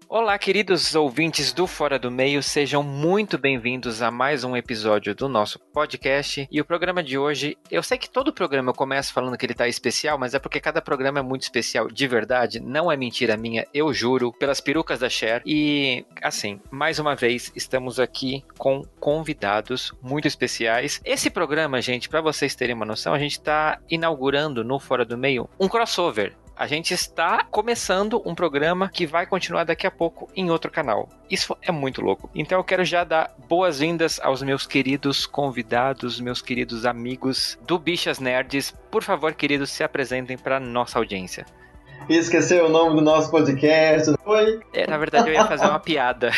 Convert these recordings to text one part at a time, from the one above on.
Olá, queridos ouvintes do Fora do Meio, sejam muito bem-vindos a mais um episódio do nosso podcast. E o programa de hoje, eu sei que todo programa eu começo falando que ele tá especial, mas é porque cada programa é muito especial de verdade, não é mentira minha, eu juro, pelas perucas da Cher. E, assim, mais uma vez, estamos aqui com convidados muito especiais. Esse programa, gente, para vocês terem uma noção, a gente tá inaugurando no Fora do Meio um crossover. A gente está começando um programa que vai continuar daqui a pouco em outro canal. Isso é muito louco. Então eu quero já dar boas-vindas aos meus queridos convidados, meus queridos amigos do Bichas Nerds. Por favor, queridos, se apresentem para nossa audiência. Esqueceu o nome do nosso podcast, foi? Na verdade eu ia fazer uma piada,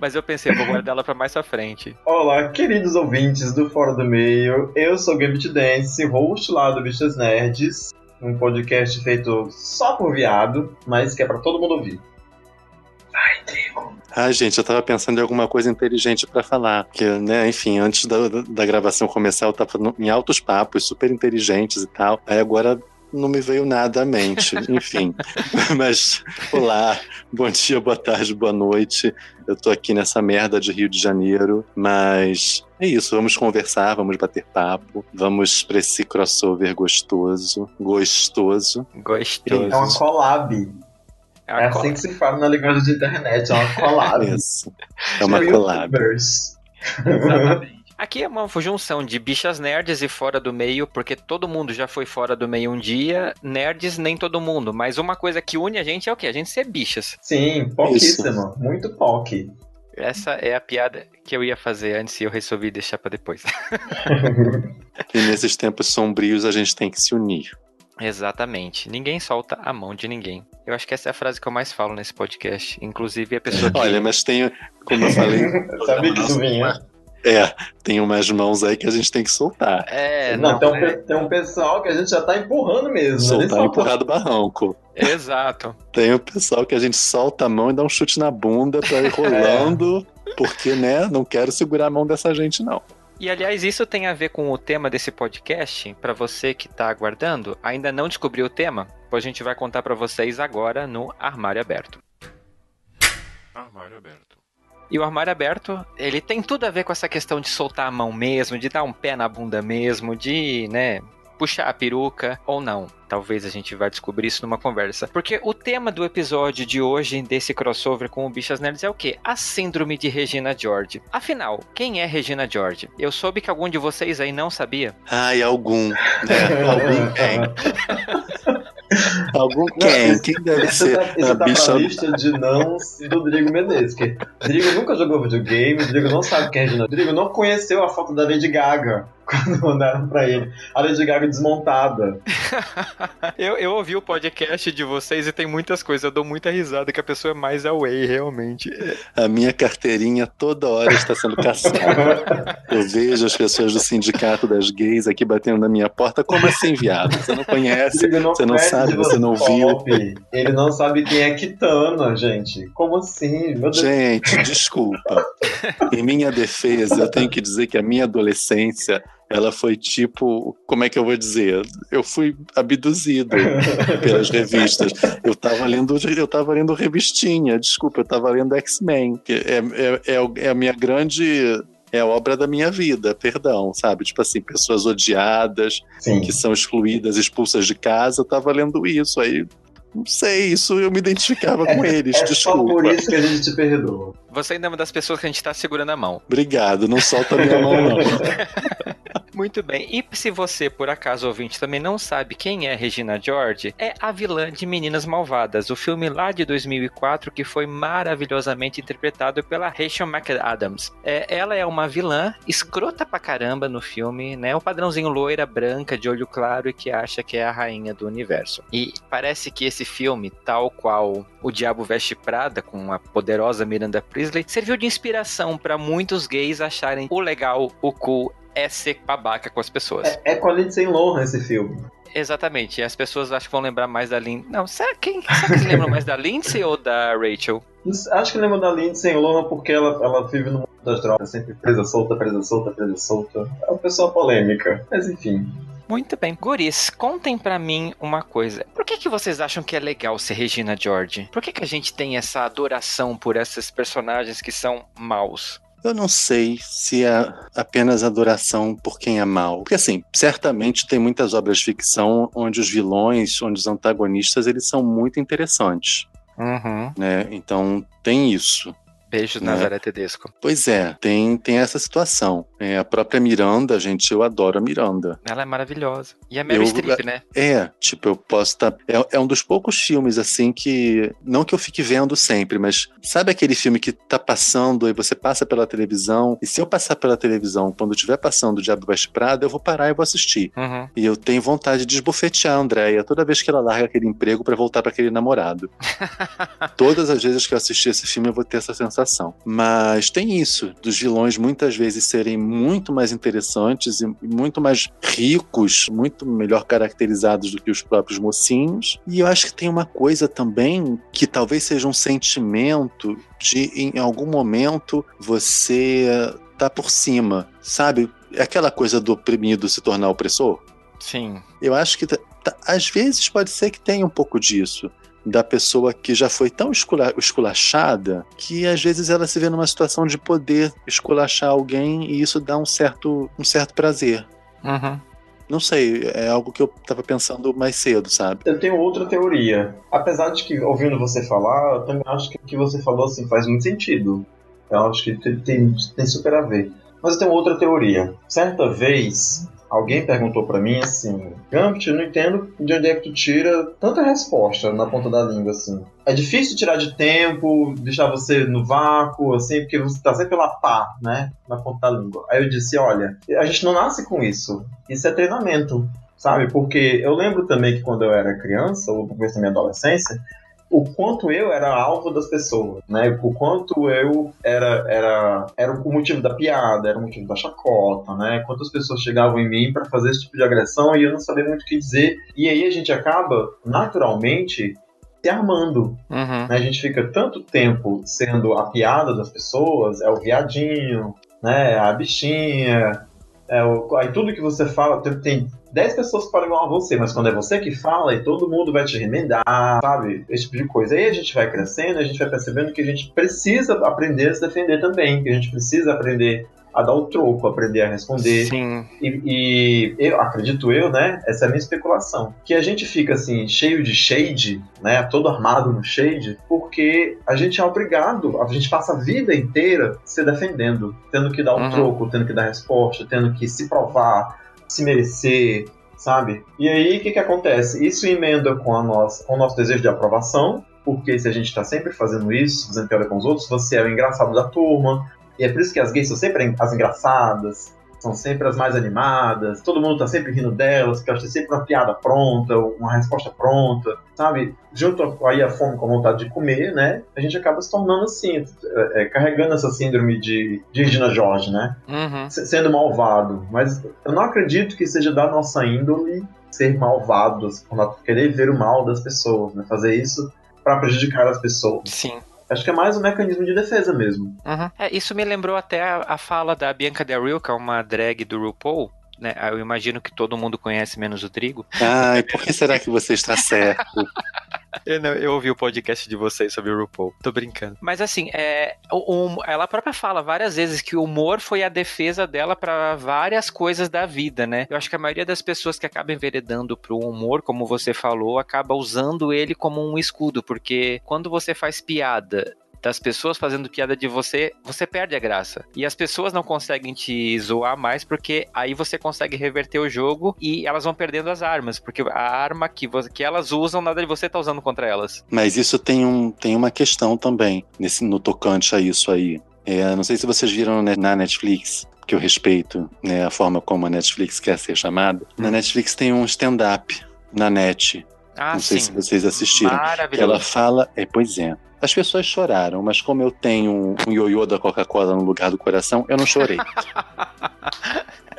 mas eu pensei, vou guardar ela para mais pra frente. Olá, queridos ouvintes do Fora do Meio. Eu sou o Gambit Dance, host lá do Bichas Nerds. Um podcast feito só por viado, mas que é pra todo mundo ouvir. Vai, Trigo. Gente, eu tava pensando em alguma coisa inteligente pra falar. Porque, né, enfim, antes da gravação começar, eu tava em altos papos, super inteligentes e tal. Aí agora não me veio nada à mente, enfim. Mas, olá, bom dia, boa tarde, boa noite. Eu tô aqui nessa merda de Rio de Janeiro, mas é isso, vamos conversar, vamos bater papo, vamos pra esse crossover gostoso. É uma collab. É assim que se fala na linguagem de internet, é uma collab. Isso, é uma collab. Exatamente. Aqui é uma junção de bichas nerds e fora do meio, porque todo mundo já foi fora do meio um dia, nerds nem todo mundo, mas uma coisa que une a gente é o quê? A gente ser bichas. Sim, pouquíssimo, muito POC. Essa é a piada que eu ia fazer antes e eu resolvi deixar pra depois. E nesses tempos sombrios a gente tem que se unir. Exatamente. Ninguém solta a mão de ninguém. Eu acho que essa é a frase que eu mais falo nesse podcast. Inclusive a pessoa que... Olha, mas tem, como eu falei... Sabia que isso vinha. Tem umas mãos aí que a gente tem que soltar. Tem um pessoal que a gente já tá empurrando mesmo. Soltar e empurrar do barranco. Exato. Tem o pessoal que a gente solta a mão e dá um chute na bunda pra ir rolando, porque, né, não quero segurar a mão dessa gente, não. E, aliás, isso tem a ver com o tema desse podcast. Pra você que tá aguardando, ainda não descobriu o tema? Pois a gente vai contar pra vocês agora no Armário Aberto. Armário Aberto. E o armário aberto, ele tem tudo a ver com essa questão de soltar a mão mesmo, de dar um pé na bunda mesmo, de, né, puxar a peruca ou não. Talvez a gente vai descobrir isso numa conversa. Porque o tema do episódio de hoje, desse crossover com o Bichas Nerds, é o quê? A síndrome de Regina George. Afinal, quem é Regina George? Eu soube que algum de vocês aí não sabia. Algum, né? Algum quem? Algum quem? Quem deve ser a bicha? Pra lista de nãos do Drigo Menezes. Que Drigo nunca jogou videogame, Drigo não sabe quem é Regina. Drigo não conheceu a foto da Lady Gaga quando mandaram pra ele. A Lady Gaga desmontada. Eu ouvi o podcast de vocês e tem muitas coisas. Eu dou muita risada que a pessoa é mais away, realmente. A minha carteirinha toda hora está sendo caçada. Eu vejo as pessoas do sindicato das gays aqui batendo na minha porta. Como assim, viado? Você não conhece, você não sabe, você não viu. Ele não sabe quem é Kitana, gente. Como assim? Meu Deus. Gente, desculpa. Em minha defesa, eu tenho que dizer que a minha adolescência... Ela foi tipo, como é que eu vou dizer? Eu fui abduzido pelas revistas. Eu tava lendo revistinha, desculpa, eu tava lendo X-Men, que é a minha grande... É a obra da minha vida, perdão, sabe? Tipo assim, pessoas odiadas, Sim. Que são excluídas, expulsas de casa, eu tava lendo isso, aí... Não sei, isso eu me identificava com eles, desculpa. Só por isso que a gente te perdoa. Você ainda é uma das pessoas que a gente tá segurando a mão. Obrigado, não solta a minha mão, não. Muito bem, e se você, por acaso, ouvinte, também não sabe quem é Regina George, é a vilã de Meninas Malvadas, o filme lá de 2004 que foi maravilhosamente interpretado pela Rachel McAdams. Ela é uma vilã escrota pra caramba no filme, né? Um padrãozinho loira, branca, de olho claro e que acha que é a rainha do universo. E parece que esse filme, tal qual O Diabo Veste Prada, com a poderosa Miranda Priestly, serviu de inspiração para muitos gays acharem o legal, o cool, é ser babaca com as pessoas. É com a Lindsay Lohan esse filme. Exatamente, e as pessoas acho que vão lembrar mais da Lindsay. Não, será que lembram mais da Lindsay ou da Rachel? Acho que lembro da Lindsay Lohan porque ela vive no mundo das drogas, sempre presa solta, presa solta, presa solta. É uma pessoa polêmica, mas enfim. Muito bem. Guris, contem pra mim uma coisa. Por que vocês acham que é legal ser Regina George? Por que a gente tem essa adoração por esses personagens que são maus? Eu não sei se é apenas adoração por quem é mal. Porque, assim, certamente tem muitas obras de ficção onde os vilões, onde os antagonistas, eles são muito interessantes. Uhum. Né? Então, tem isso. Beijo, né? Nazaré Tedesco. Pois é, tem essa situação. A própria Miranda, gente, eu adoro a Miranda. Ela é maravilhosa. E a Meryl Streep, né? Eu posso estar... É um dos poucos filmes, assim, que... Não que eu fique vendo sempre, mas sabe aquele filme que tá passando e você passa pela televisão? E se eu passar pela televisão, quando estiver passando o Diabo Veste Prada, eu vou parar e vou assistir. Uhum. E eu tenho vontade de esbofetear a Andréia toda vez que ela larga aquele emprego pra voltar pra aquele namorado. Todas as vezes que eu assistir esse filme, eu vou ter essa sensação. Mas tem isso, dos vilões muitas vezes serem muito mais interessantes e muito mais ricos, muito melhor caracterizados do que os próprios mocinhos. E eu acho que tem uma coisa também que talvez seja um sentimento de, em algum momento, você tá por cima, sabe? É aquela coisa do oprimido se tornar opressor. Sim. Eu acho que às vezes pode ser que tenha um pouco disso. Da pessoa que já foi tão esculachada que às vezes ela se vê numa situação de poder esculachar alguém e isso dá um certo prazer. Uhum. Não sei, é algo que eu tava pensando mais cedo, sabe? Eu tenho outra teoria. Apesar de que, ouvindo você falar, eu também acho que o que você falou assim, faz muito sentido. Eu acho que tem super a ver. Mas eu tenho outra teoria. Certa vez... Alguém perguntou pra mim assim, Gambit, eu não entendo de onde é que tu tira tanta resposta na ponta da língua, assim. É difícil tirar de tempo, deixar você no vácuo, assim, porque você tá sempre lá, pá, né, na ponta da língua. Aí eu disse, olha, a gente não nasce com isso. Isso é treinamento, sabe? Porque eu lembro também que quando eu era criança, ou no começo da minha adolescência, o quanto eu era alvo das pessoas, né? O quanto eu era o motivo da piada, era o motivo da chacota, né? Quantas pessoas chegavam em mim para fazer esse tipo de agressão e eu não sabia muito o que dizer. E aí a gente acaba, naturalmente, se armando. Uhum. Né? A gente fica tanto tempo sendo a piada das pessoas, é o viadinho, né? A bichinha, aí tudo que você fala, tem 10 pessoas que falam igual a você, mas quando é você que fala, e todo mundo vai te remendar, sabe? Esse tipo de coisa. Aí a gente vai crescendo, a gente vai percebendo que a gente precisa aprender a se defender também, que a gente precisa aprender a dar o troco, aprender a responder. Sim. E eu acredito né? Essa é a minha especulação. Que a gente fica assim, cheio de shade, né? Todo armado no shade, porque a gente é obrigado, a gente passa a vida inteira se defendendo, tendo que dar o troco, tendo que dar resposta, tendo que se provar, se merecer, sabe? E aí, o que acontece? Isso emenda com o nosso desejo de aprovação, porque se a gente tá sempre fazendo isso, fazendo piada com os outros, você é o engraçado da turma, e é por isso que as gays são sempre as engraçadas, são sempre as mais animadas, todo mundo tá sempre rindo delas, porque elas têm sempre uma piada pronta, uma resposta pronta, sabe? Junto aí a fome com a vontade de comer, né? A gente acaba se tornando assim, carregando essa síndrome de Regina George, né? Uhum. Sendo malvado. Mas eu não acredito que seja da nossa índole ser malvado, querer ver o mal das pessoas, né? Fazer isso para prejudicar as pessoas. Sim. Acho que é mais um mecanismo de defesa mesmo. Uhum. Isso me lembrou até a fala da Bianca Del Rio, que é uma drag do RuPaul, né? Eu imagino que todo mundo conhece, menos o Drigo. Ai, por que será que você está certo? Eu ouvi o podcast de vocês sobre o RuPaul. Tô brincando. Mas assim, ela própria fala várias vezes que o humor foi a defesa dela pra várias coisas da vida, né? Eu acho que a maioria das pessoas que acabam enveredando pro humor, como você falou, acaba usando ele como um escudo, porque quando você faz piada das pessoas fazendo piada de você, você perde a graça. E as pessoas não conseguem te zoar mais, porque aí você consegue reverter o jogo e elas vão perdendo as armas, porque a arma que elas usam, nada de você tá usando contra elas. Mas isso tem uma questão também, no tocante a isso aí. Não sei se vocês viram na Netflix, que eu respeito, né, a forma como a Netflix quer ser chamada. Na Netflix tem um stand-up na net. Não sei se vocês assistiram. Maravilhoso. Que ela fala... Pois é. As pessoas choraram, mas como eu tenho um ioiô da Coca-Cola no lugar do coração, eu não chorei.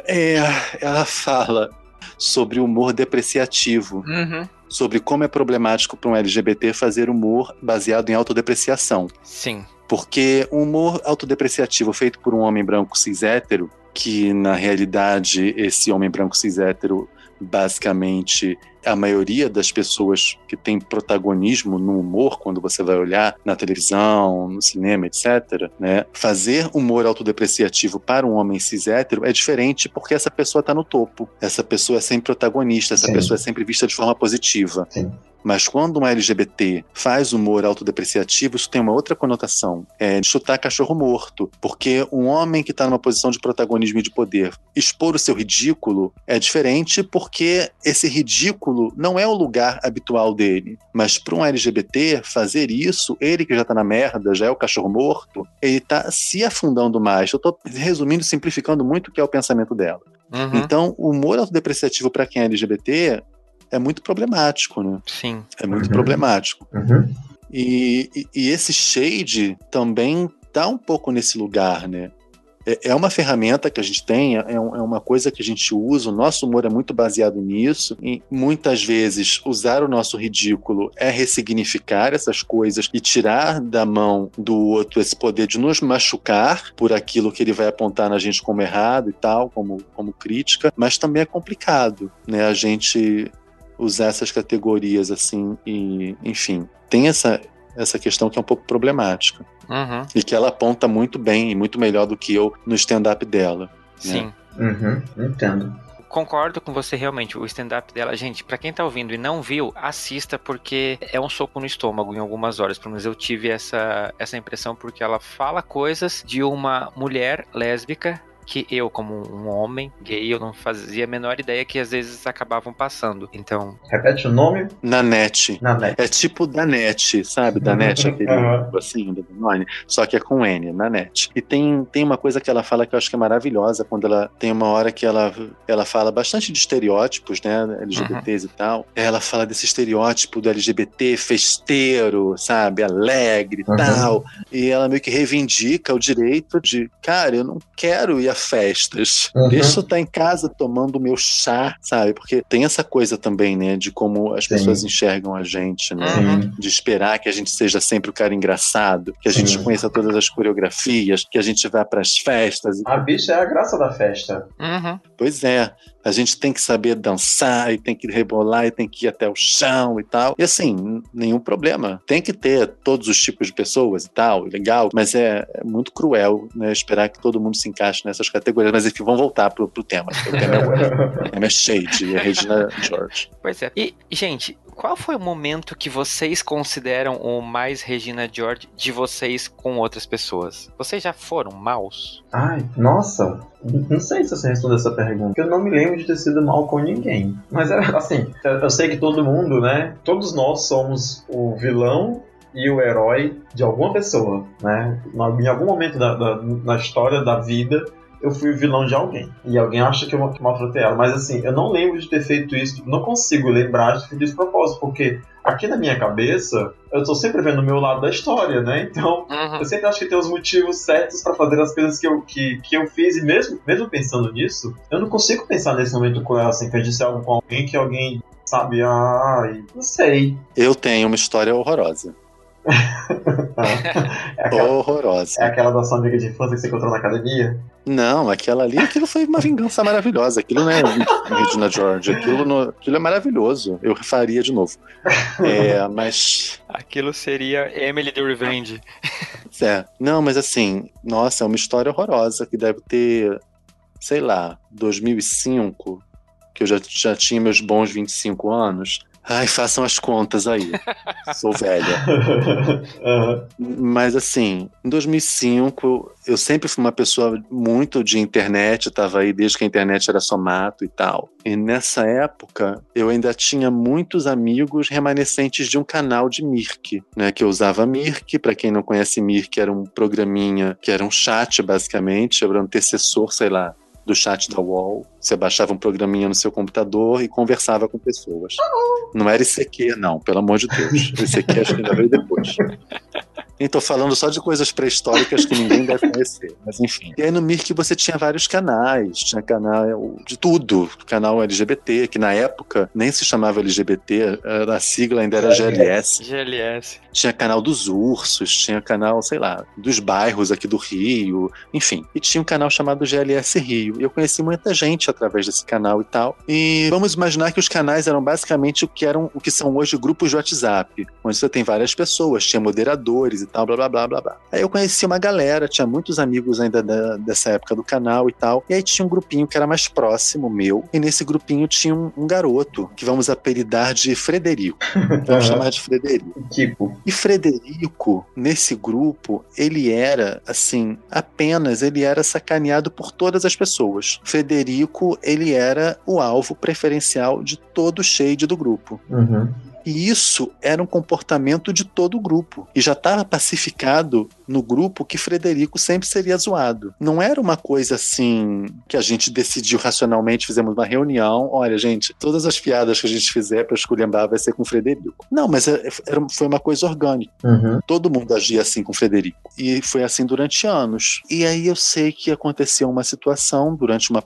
Ela fala sobre humor depreciativo. Sobre como é problemático para um LGBT fazer humor baseado em autodepreciação. Sim. Porque o humor autodepreciativo feito por um homem branco cis hétero, que na realidade esse homem branco cis hétero basicamente a maioria das pessoas que tem protagonismo no humor, quando você vai olhar na televisão, no cinema, etc., né? Fazer humor autodepreciativo para um homem cis hétero é diferente porque essa pessoa está no topo. Essa pessoa é sempre protagonista, essa pessoa é sempre vista de forma positiva. Sim. Mas quando um LGBT faz humor autodepreciativo, isso tem uma outra conotação. É de chutar cachorro morto. Porque um homem que está numa posição de protagonismo e de poder expor o seu ridículo é diferente porque esse ridículo não é o lugar habitual dele. Mas para um LGBT fazer isso, ele que já está na merda, já é o cachorro morto, ele está se afundando mais. Eu estou resumindo, simplificando muito o que é o pensamento dela. Então, o humor autodepreciativo para quem é LGBT é muito problemático, né? Sim. É muito problemático. E esse shade também tá um pouco nesse lugar, né? É uma ferramenta que a gente tem, é uma coisa que a gente usa, o nosso humor é muito baseado nisso, e muitas vezes usar o nosso ridículo é ressignificar essas coisas e tirar da mão do outro esse poder de nos machucar por aquilo que ele vai apontar na gente como errado e tal, como crítica, mas também é complicado, né? A gente usar essas categorias assim e, enfim, tem essa questão que é um pouco problemática. E que ela aponta muito bem e muito melhor do que eu no stand-up dela. Sim. Né? Entendo. Concordo com você realmente, o stand-up dela, gente, pra quem tá ouvindo e não viu, assista porque é um soco no estômago em algumas horas, pelo menos eu tive essa impressão porque ela fala coisas de uma mulher lésbica que eu, como um homem gay, eu não fazia a menor ideia que às vezes acabavam passando. Então... Repete o nome? Nanette. É tipo Danette, sabe? Danette, aquele assim, do Danone, só que é com N, Nanette. E tem uma coisa que ela fala que eu acho que é maravilhosa, quando ela tem uma hora que ela fala bastante de estereótipos, né, LGBTs e tal. Ela fala desse estereótipo do LGBT festeiro, sabe? Alegre e tal. E ela meio que reivindica o direito de, cara, eu não quero ir a festas. Deixa eu estar em casa tomando o meu chá, sabe? Porque tem essa coisa também, né? De como as pessoas enxergam a gente, né? De esperar que a gente seja sempre o cara engraçado, que a gente conheça todas as coreografias, que a gente vá pras festas. A bicha é a graça da festa. Pois é. A gente tem que saber dançar e tem que rebolar e tem que ir até o chão e tal. E assim, nenhum problema. Tem que ter todos os tipos de pessoas e tal, legal, mas é muito cruel, né, esperar que todo mundo se encaixe nessas categorias. Mas enfim, vamos voltar pro tema. O tema é shade, é Regina George. Pois é. E, gente, qual foi o momento que vocês consideram o mais Regina George de vocês com outras pessoas? Vocês já foram maus? Ai, nossa, não sei se você respondeu essa pergunta. Eu não me lembro de ter sido mal com ninguém. Mas assim, eu sei que todo mundo, né? Todos nós somos o vilão e o herói de alguma pessoa, né? Em algum momento na história da vida, eu fui o vilão de alguém. E alguém acha que eu maltratei ela. Mas assim, eu não lembro de ter feito isso. Não consigo lembrar de ter feito isso de propósito. Porque aqui na minha cabeça, eu tô sempre vendo o meu lado da história, né? Então, eu sempre acho que tem os motivos certos pra fazer as coisas que eu fiz. E mesmo pensando nisso, eu não consigo pensar nesse momento com ela, assim, que eu disse algo com alguém que alguém sabe, não sei. Eu tenho uma história horrorosa. Horrorosa. É aquela da sua amiga de infância que você encontrou na academia? Não, aquilo foi uma vingança maravilhosa. Aquilo não é Regina George, aquilo é maravilhoso. Eu faria de novo. Mas aquilo seria Emily the Revenge. Não, mas assim, nossa, é uma história horrorosa que deve ter, sei lá, 2005, que eu já tinha meus bons 25 anos. Ai, façam as contas aí. Sou velha. Mas assim, em 2005, eu sempre fui uma pessoa muito de internet, estava aí desde que a internet era só mato e tal. E nessa época, eu ainda tinha muitos amigos remanescentes de um canal de Mirk, né? Que eu usava Mirk. Para quem não conhece Mirk, era um programinha que era um chat, basicamente, era um antecessor, sei lá, do chat da UOL. Você baixava um programinha no seu computador e conversava com pessoas. Não era ICQ, não, pelo amor de Deus. ICQ acho que ainda veio depois. E tô falando só de coisas pré-históricas que ninguém deve conhecer, mas enfim. E aí no Mirk você tinha vários canais, tinha canal de tudo, canal LGBT, que na época nem se chamava LGBT, a sigla ainda era GLS. GLS. Tinha canal dos ursos, tinha canal, sei lá, dos bairros aqui do Rio, enfim. E tinha um canal chamado GLS Rio. E eu conheci muita gente através desse canal e tal. E vamos imaginar que os canais eram basicamente o que são hoje grupos de WhatsApp, onde você tem várias pessoas, tinha moderadores e tal, blá blá blá blá blá. Aí eu conheci uma galera, tinha muitos amigos ainda dessa época do canal e tal. E aí tinha um grupinho que era mais próximo meu. E nesse grupinho tinha um garoto, que vamos apelidar de Frederico. Vamos chamar de Frederico. Tipo. E Frederico, nesse grupo, ele era, assim, ele era sacaneado por todas as pessoas. Frederico, ele era o alvo preferencial de todo o shade do grupo. Uhum. E isso era um comportamento de todo o grupo. E já estava pacificado no grupo que Frederico sempre seria zoado. Não era uma coisa assim que a gente decidiu racionalmente, fizemos uma reunião. Olha, gente, todas as piadas que a gente fizer para esculhambar vai ser com Frederico. Não, mas foi uma coisa orgânica. Uhum. Todo mundo agia assim com Frederico. E foi assim durante anos. E aí eu sei que aconteceu uma situação durante a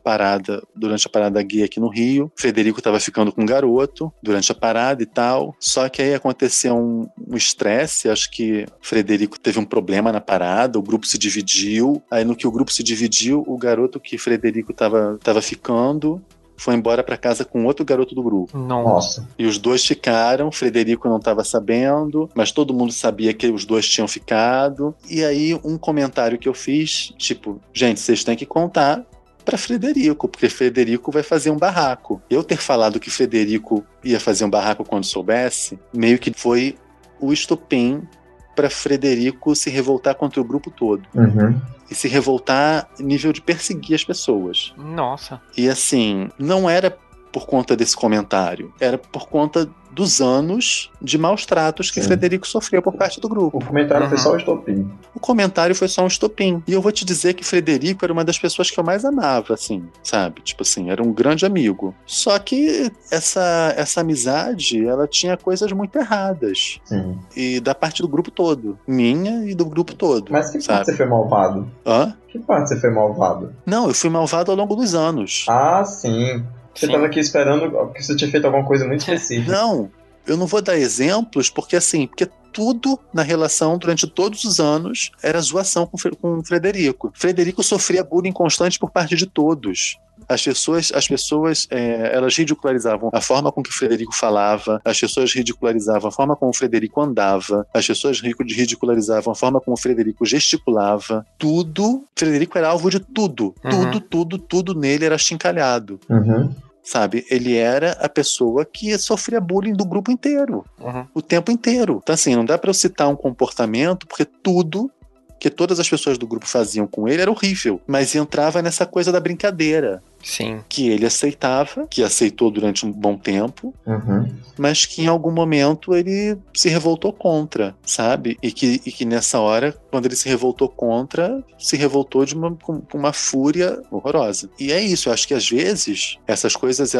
parada gay aqui no Rio. Frederico estava ficando com um garoto durante a parada e tal. Só que aí aconteceu um estresse, acho que Frederico teve um problema na parada, o grupo se dividiu, aí no que o grupo se dividiu, o garoto que Frederico tava ficando foi embora para casa com outro garoto do grupo. Nossa. E os dois ficaram, Frederico não estava sabendo, mas todo mundo sabia que os dois tinham ficado. E aí um comentário que eu fiz, tipo, gente, vocês têm que contar para Frederico, porque Frederico vai fazer um barraco. Eu ter falado que Frederico ia fazer um barraco quando soubesse, meio que foi o estopim para Frederico se revoltar contra o grupo todo. Uhum. E se revoltar nível de perseguir as pessoas. Nossa. E assim, não era por conta desse comentário, era por conta dos anos de maus tratos que Frederico sofreu por parte do grupo. O comentário foi só um estopim. O comentário foi só um estopim. E eu vou te dizer que Frederico era uma das pessoas que eu mais amava, assim, sabe? Tipo assim, era um grande amigo. Só que essa amizade, ela tinha coisas muito erradas. Sim. E da parte do grupo todo. Minha e do grupo todo. Mas que sabe? parte você foi malvado? Hã? Que parte você foi malvado? Não, eu fui malvado ao longo dos anos. Ah, sim. Você estava aqui esperando que você tinha feito alguma coisa muito específica. Não, eu não vou dar exemplos, porque tudo na relação, durante todos os anos, era zoação com Frederico. Frederico sofria bullying constante por parte de todos. As pessoas elas ridicularizavam a forma com que o Frederico falava, as pessoas ridicularizavam a forma como o Frederico andava, as pessoas ridicularizavam a forma como o Frederico gesticulava. Tudo, Frederico era alvo de tudo. Tudo nele era achincalhado. Uhum. Sabe, ele era a pessoa que sofria bullying do grupo inteiro, o tempo inteiro. Então assim, não dá pra eu citar um comportamento, porque tudo que todas as pessoas do grupo faziam com ele era horrível, mas entrava nessa coisa da brincadeira. Sim. Que ele aceitava, que aceitou durante um bom tempo, mas que em algum momento ele se revoltou contra, sabe? E que nessa hora, quando ele se revoltou contra, se revoltou com uma fúria horrorosa. E é isso, eu acho que às vezes essas coisas,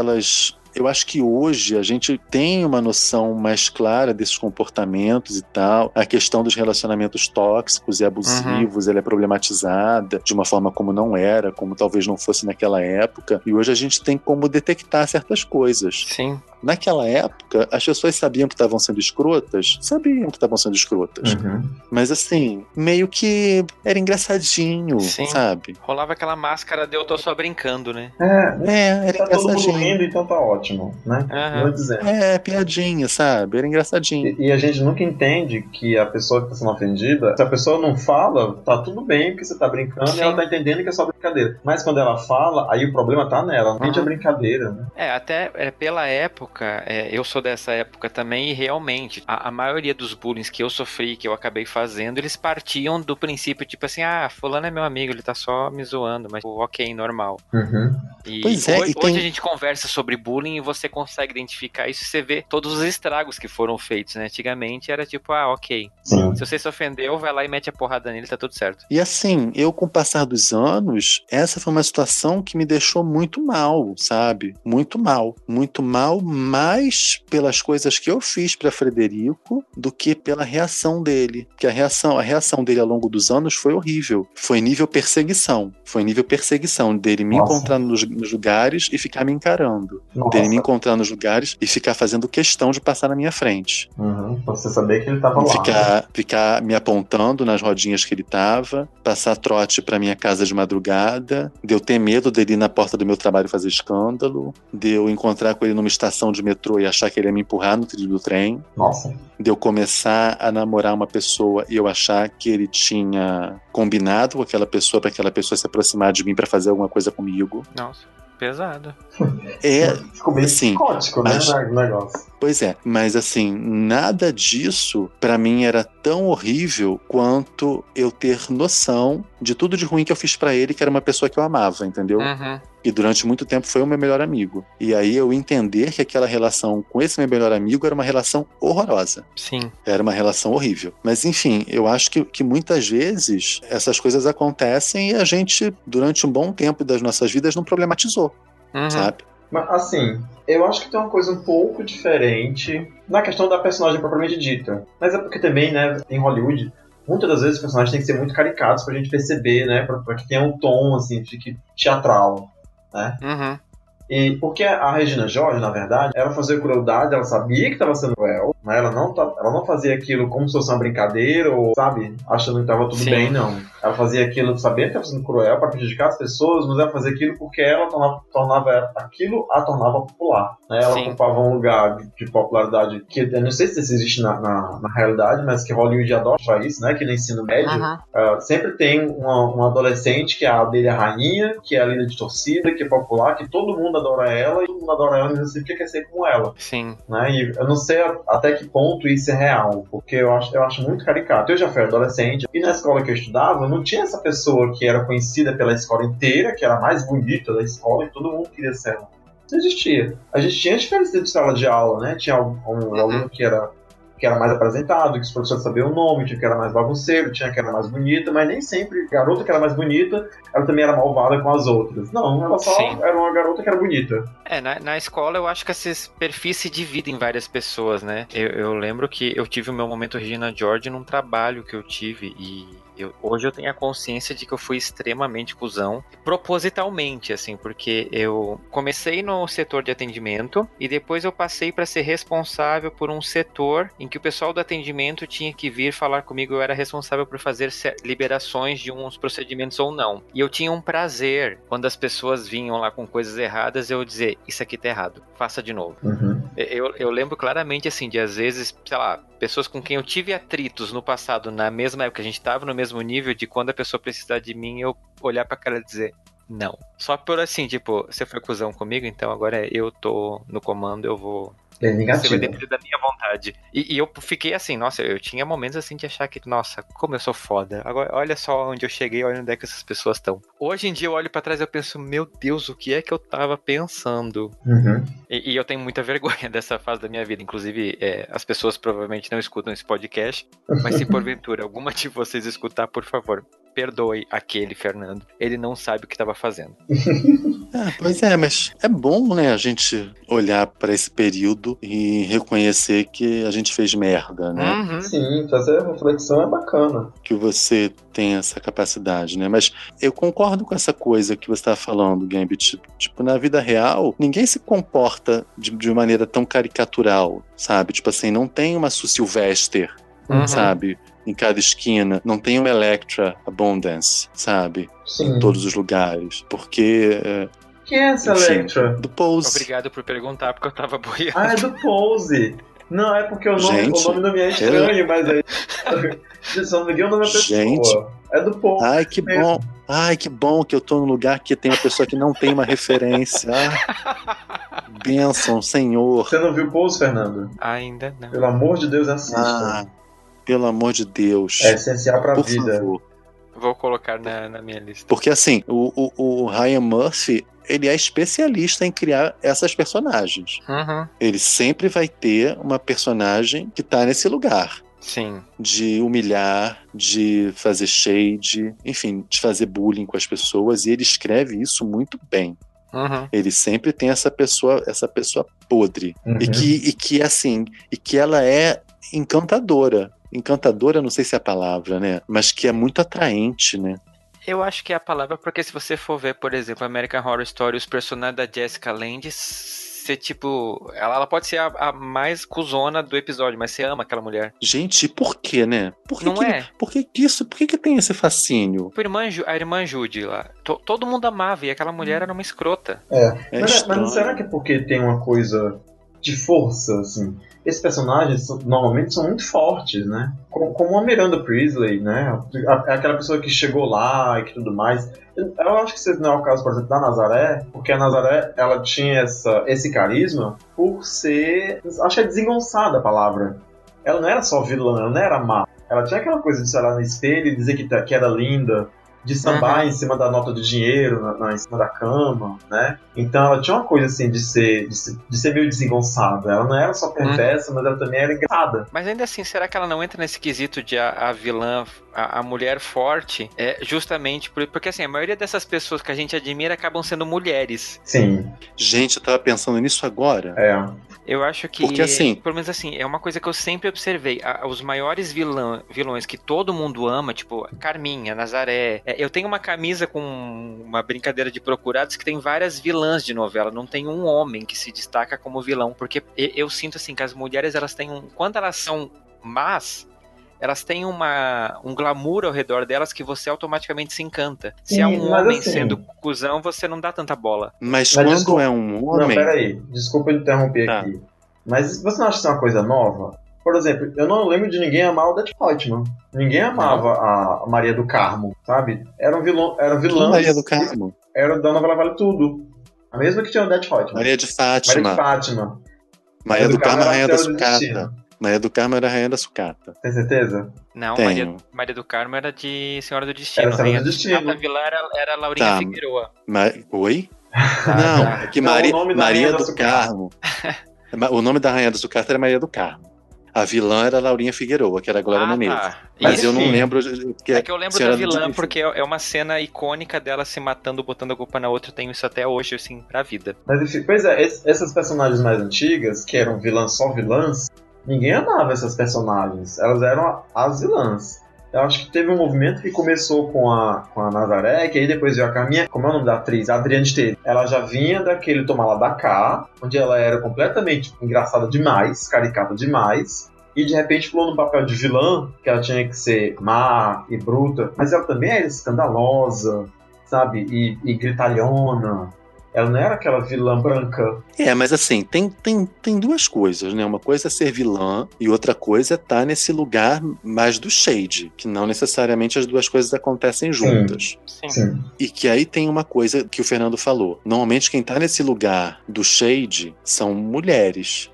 eu acho que hoje a gente tem uma noção mais clara desses comportamentos e tal. A questão dos relacionamentos tóxicos e abusivos, ela é problematizada de uma forma como não era, como talvez não fosse naquela época. E hoje a gente tem como detectar certas coisas. Sim. Naquela época, as pessoas sabiam que estavam sendo escrotas? Sabiam que estavam sendo escrotas. Mas assim, meio que era engraçadinho, sabe? Rolava aquela máscara de eu tô só brincando, né? Era tá todo mundo engraçadinho. rindo, então tá ótimo, né? Vou dizer. Piadinha, sabe? Era engraçadinho. E a gente nunca entende que a pessoa que tá sendo ofendida, se a pessoa não fala, tá tudo bem, porque você tá brincando e ela tá entendendo que é só brincadeira. Mas quando ela fala, aí o problema tá nela, não é brincadeira, né? Até pela época, eu sou dessa época também, e realmente, a maioria dos bullying que eu sofri, que eu acabei fazendo, eles partiam do princípio, tipo assim, fulano é meu amigo, ele tá só me zoando, mas ok, normal. Uhum. E Pois é, hoje a gente conversa sobre bullying e você consegue identificar isso, você vê todos os estragos que foram feitos, né? Antigamente era tipo, ok, Sim. se você se ofendeu, vai lá e mete a porrada nele, tá tudo certo. E assim, eu com o passar dos anos, essa foi uma situação que me deixou muito mal, sabe? Muito mal. Muito mal, mais pelas coisas que eu fiz para Frederico do que pela reação dele. Porque a reação dele ao longo dos anos foi horrível. Foi nível perseguição. Foi nível perseguição dele me encontrar nos lugares e ficar me encarando. Dele me encontrar nos lugares e ficar fazendo questão de passar na minha frente. Você saber que ele tava lá. Ficar me apontando nas rodinhas que ele tava, passar trote pra minha casa de madrugada, de eu ter medo dele ir na porta do meu trabalho fazer escândalo, de eu encontrar com ele numa estação de metrô e achar que ele ia me empurrar no trilho do trem. Nossa. De eu começar a namorar uma pessoa e eu achar que ele tinha combinado com aquela pessoa para aquela pessoa se aproximar de mim para fazer alguma coisa comigo. Nossa, pesado. Ficou bem assim, psicótico, né, o negócio. Pois é, mas assim, nada disso pra mim era tão horrível quanto eu ter noção de tudo de ruim que eu fiz pra ele, que era uma pessoa que eu amava, entendeu? Uhum. E durante muito tempo foi o meu melhor amigo. E aí eu entender que aquela relação com esse meu melhor amigo era uma relação horrorosa. Sim. Era uma relação horrível. Mas enfim, eu acho que muitas vezes essas coisas acontecem e a gente, durante um bom tempo das nossas vidas, não problematizou, sabe? Mas, assim, eu acho que tem uma coisa um pouco diferente na questão da personagem propriamente dita. Mas é porque também, né, em Hollywood, muitas das vezes os personagens têm que ser muito caricatos pra gente perceber, né, pra que tenha um tom, assim, fique teatral, né? E porque a Regina George, na verdade, ela fazia crueldade, ela sabia que estava sendo cruel, né? Ela não fazia aquilo como se fosse uma brincadeira ou, sabe, achando que estava tudo bem, não. Ela fazia aquilo sabendo que estava sendo cruel para prejudicar as pessoas, mas ela fazia aquilo porque ela tornava aquilo a tornava popular, né? Ela ocupava um lugar de popularidade que eu não sei se isso existe na realidade, mas que Hollywood adora isso, né? Que no ensino médio sempre tem uma adolescente que é a abelha rainha, que é a líder de torcida, que é popular, que todo mundo adora ela e todo mundo adora ela e você quer ser como ela. Sim. Né? E eu não sei até que ponto isso é real, porque eu acho muito caricato. Eu já fui adolescente e na escola que eu estudava não tinha essa pessoa que era conhecida pela escola inteira, que era a mais bonita da escola e todo mundo queria ser ela. Não existia. A gente tinha diferença de sala de aula, né? Tinha um aluno que era mais apresentado, que os professores sabiam o nome, tinha que era mais bagunceiro, tinha que era mais bonita, mas nem sempre a garota que era mais bonita, ela também era malvada com as outras. Não, ela só era uma garota que era bonita. Na escola eu acho que esses perfis se dividem em várias pessoas, né? Eu lembro que eu tive o meu momento Regina George num trabalho que eu tive e hoje eu tenho a consciência de que eu fui extremamente cuzão, propositalmente, assim, porque eu comecei no setor de atendimento e depois eu passei para ser responsável por um setor em que o pessoal do atendimento tinha que vir falar comigo, eu era responsável por fazer liberações de uns procedimentos ou não. E eu tinha um prazer, quando as pessoas vinham lá com coisas erradas, eu dizer, isso aqui tá errado, faça de novo. Eu lembro claramente, assim, de às vezes, sei lá, pessoas com quem eu tive atritos no passado, na mesma época, a gente tava no mesmo nível, de quando a pessoa precisar de mim, eu olhar pra cara e dizer, não. Só por assim, tipo, você foi cuzão comigo, então agora eu tô no comando, eu vou... Você vai depender da minha vontade. E eu fiquei assim, nossa, eu tinha momentos assim de achar que, nossa, como eu sou foda. Agora, olha só onde eu cheguei, olha onde é que essas pessoas estão. Hoje em dia eu olho pra trás e eu penso, meu Deus, o que é que eu tava pensando? E eu tenho muita vergonha dessa fase da minha vida. Inclusive, as pessoas provavelmente não escutam esse podcast, mas se porventura alguma de vocês escutar, por favor, perdoe aquele Fernando. Ele não sabe o que estava fazendo. Pois é, mas é bom, né, a gente olhar para esse período e reconhecer que a gente fez merda, né? Sim, fazer a reflexão é bacana. Que você tem essa capacidade, né? Mas eu concordo com essa coisa que você estava falando, Gambit. Tipo, na vida real, ninguém se comporta de maneira tão caricatural, sabe? Tipo assim, não tem uma Sue Sylvester, sabe? Em cada esquina, não tem uma Electra Abundance, sabe? Sim. Em todos os lugares. Porque... Quem é essa Electra? Do Pose. Obrigado por perguntar, porque eu tava boiando. Ah, é do Pose. Não, é porque o nome não me é estranho, mas aí... Só não me o nome da pessoa. Gente. É do Pose. Ai, que bom. Ai, que bom que eu tô num lugar que tem uma pessoa que não tem uma referência. Bênção, Senhor. Você não viu Pose, Fernando? Ainda não. Pelo amor de Deus, assista. Pelo amor de Deus. É essencial pra Por vida. favor. Vou colocar na minha lista. Porque assim, o Ryan Murphy, ele é especialista em criar essas personagens. Uhum. Ele sempre vai ter uma personagem que tá nesse lugar. Sim. De humilhar, de fazer shade, enfim, de fazer bullying com as pessoas. E ele escreve isso muito bem. Uhum. Ele sempre tem essa pessoa podre. E que ela é encantadora. Encantadora, não sei se é a palavra, né? Mas que é muito atraente, né? Eu acho que é a palavra, porque se você for ver, por exemplo, American Horror Story, os personagens da Jessica Lange, você, tipo, ela pode ser a mais cuzona do episódio, mas você ama aquela mulher. Gente, por quê, né? Por que Não é? Por que tem esse fascínio? A irmã Judy lá, todo mundo amava, e aquela mulher era uma escrota. Mas será que é porque tem uma coisa de força, assim? Esses personagens normalmente são muito fortes, né? Como a Miranda Priestley, né? Aquela pessoa que chegou lá e que tudo mais. Eu acho que esse não é o caso, por exemplo, da Nazaré, porque a Nazaré, ela tinha esse carisma por ser... Acho que é desengonçada a palavra. Ela não era só vilã, ela não era má. Ela tinha aquela coisa de se olhar no espelho e dizer que era linda, de sambar em cima da nota de dinheiro, em cima da cama, né? Então ela tinha uma coisa assim de ser meio desengonçada. Ela não era só perversa, mas ela também era engraçada. Mas ainda assim, será que ela não entra nesse quesito de a vilã, a mulher forte, justamente porque assim, a maioria dessas pessoas que a gente admira acabam sendo mulheres. Sim. Gente, eu tava pensando nisso agora. Eu acho que, porque, assim, pelo menos assim, é uma coisa que eu sempre observei. Os maiores vilões que todo mundo ama, tipo Carminha, Nazaré. Eu tenho uma camisa com uma brincadeira de procurados que tem várias vilãs de novela. Não tem um homem que se destaca como vilão. Porque eu sinto assim que as mulheres, elas têm quando elas são más, elas têm um glamour ao redor delas que você automaticamente se encanta. Se é um homem assim, sendo cuzão, você não dá tanta bola. Mas quando é um homem... Não, peraí. Desculpa interromper aqui. Mas você não acha que isso é uma coisa nova? Por exemplo, eu não lembro de ninguém amar o Death Reutemann. Ninguém amava a Maria do Carmo, sabe? Era vilã. Maria do Carmo? Era da novela Vale Tudo. A mesma que tinha o Death Reutemann. Maria de Fátima. Maria do Carmo era a rainha da sucata. Maria do Carmo era a rainha da sucata. Tem certeza? Não, Maria do Carmo era de Senhora do Destino. Era Senhora do Destino. A vilã era a Laurinha Figueroa. Oi? Não, é que Maria do Carmo... O nome da rainha da sucata era Maria do Carmo. A vilã era a Laurinha Figueroa, que era a Glória Menezes. Mas eu não lembro... É que eu lembro da vilã, porque é uma cena icônica dela se matando, botando a culpa na outra. Eu tenho isso até hoje, assim, pra vida. Mas enfim, pois é, essas personagens mais antigas, que eram só vilãs, ninguém amava essas personagens. Elas eram as vilãs. Eu acho que teve um movimento que começou com a Nazaré, que aí depois veio a Carminha, como é o nome da atriz? A Adriane Esteves. Ela já vinha daquele Toma Lá da Cá, onde ela era completamente engraçada demais, caricata demais, e de repente pulou no papel de vilã, que ela tinha que ser má e bruta, mas ela também era escandalosa, sabe? E gritalhona. Ela não era aquela vilã branca. Mas assim, tem duas coisas, né? Uma coisa é ser vilã e outra coisa é estar nesse lugar mais do shade, que não necessariamente as duas coisas acontecem juntas. Sim. E que aí tem uma coisa que o Fernando falou. Normalmente quem tá nesse lugar do shade são mulheres.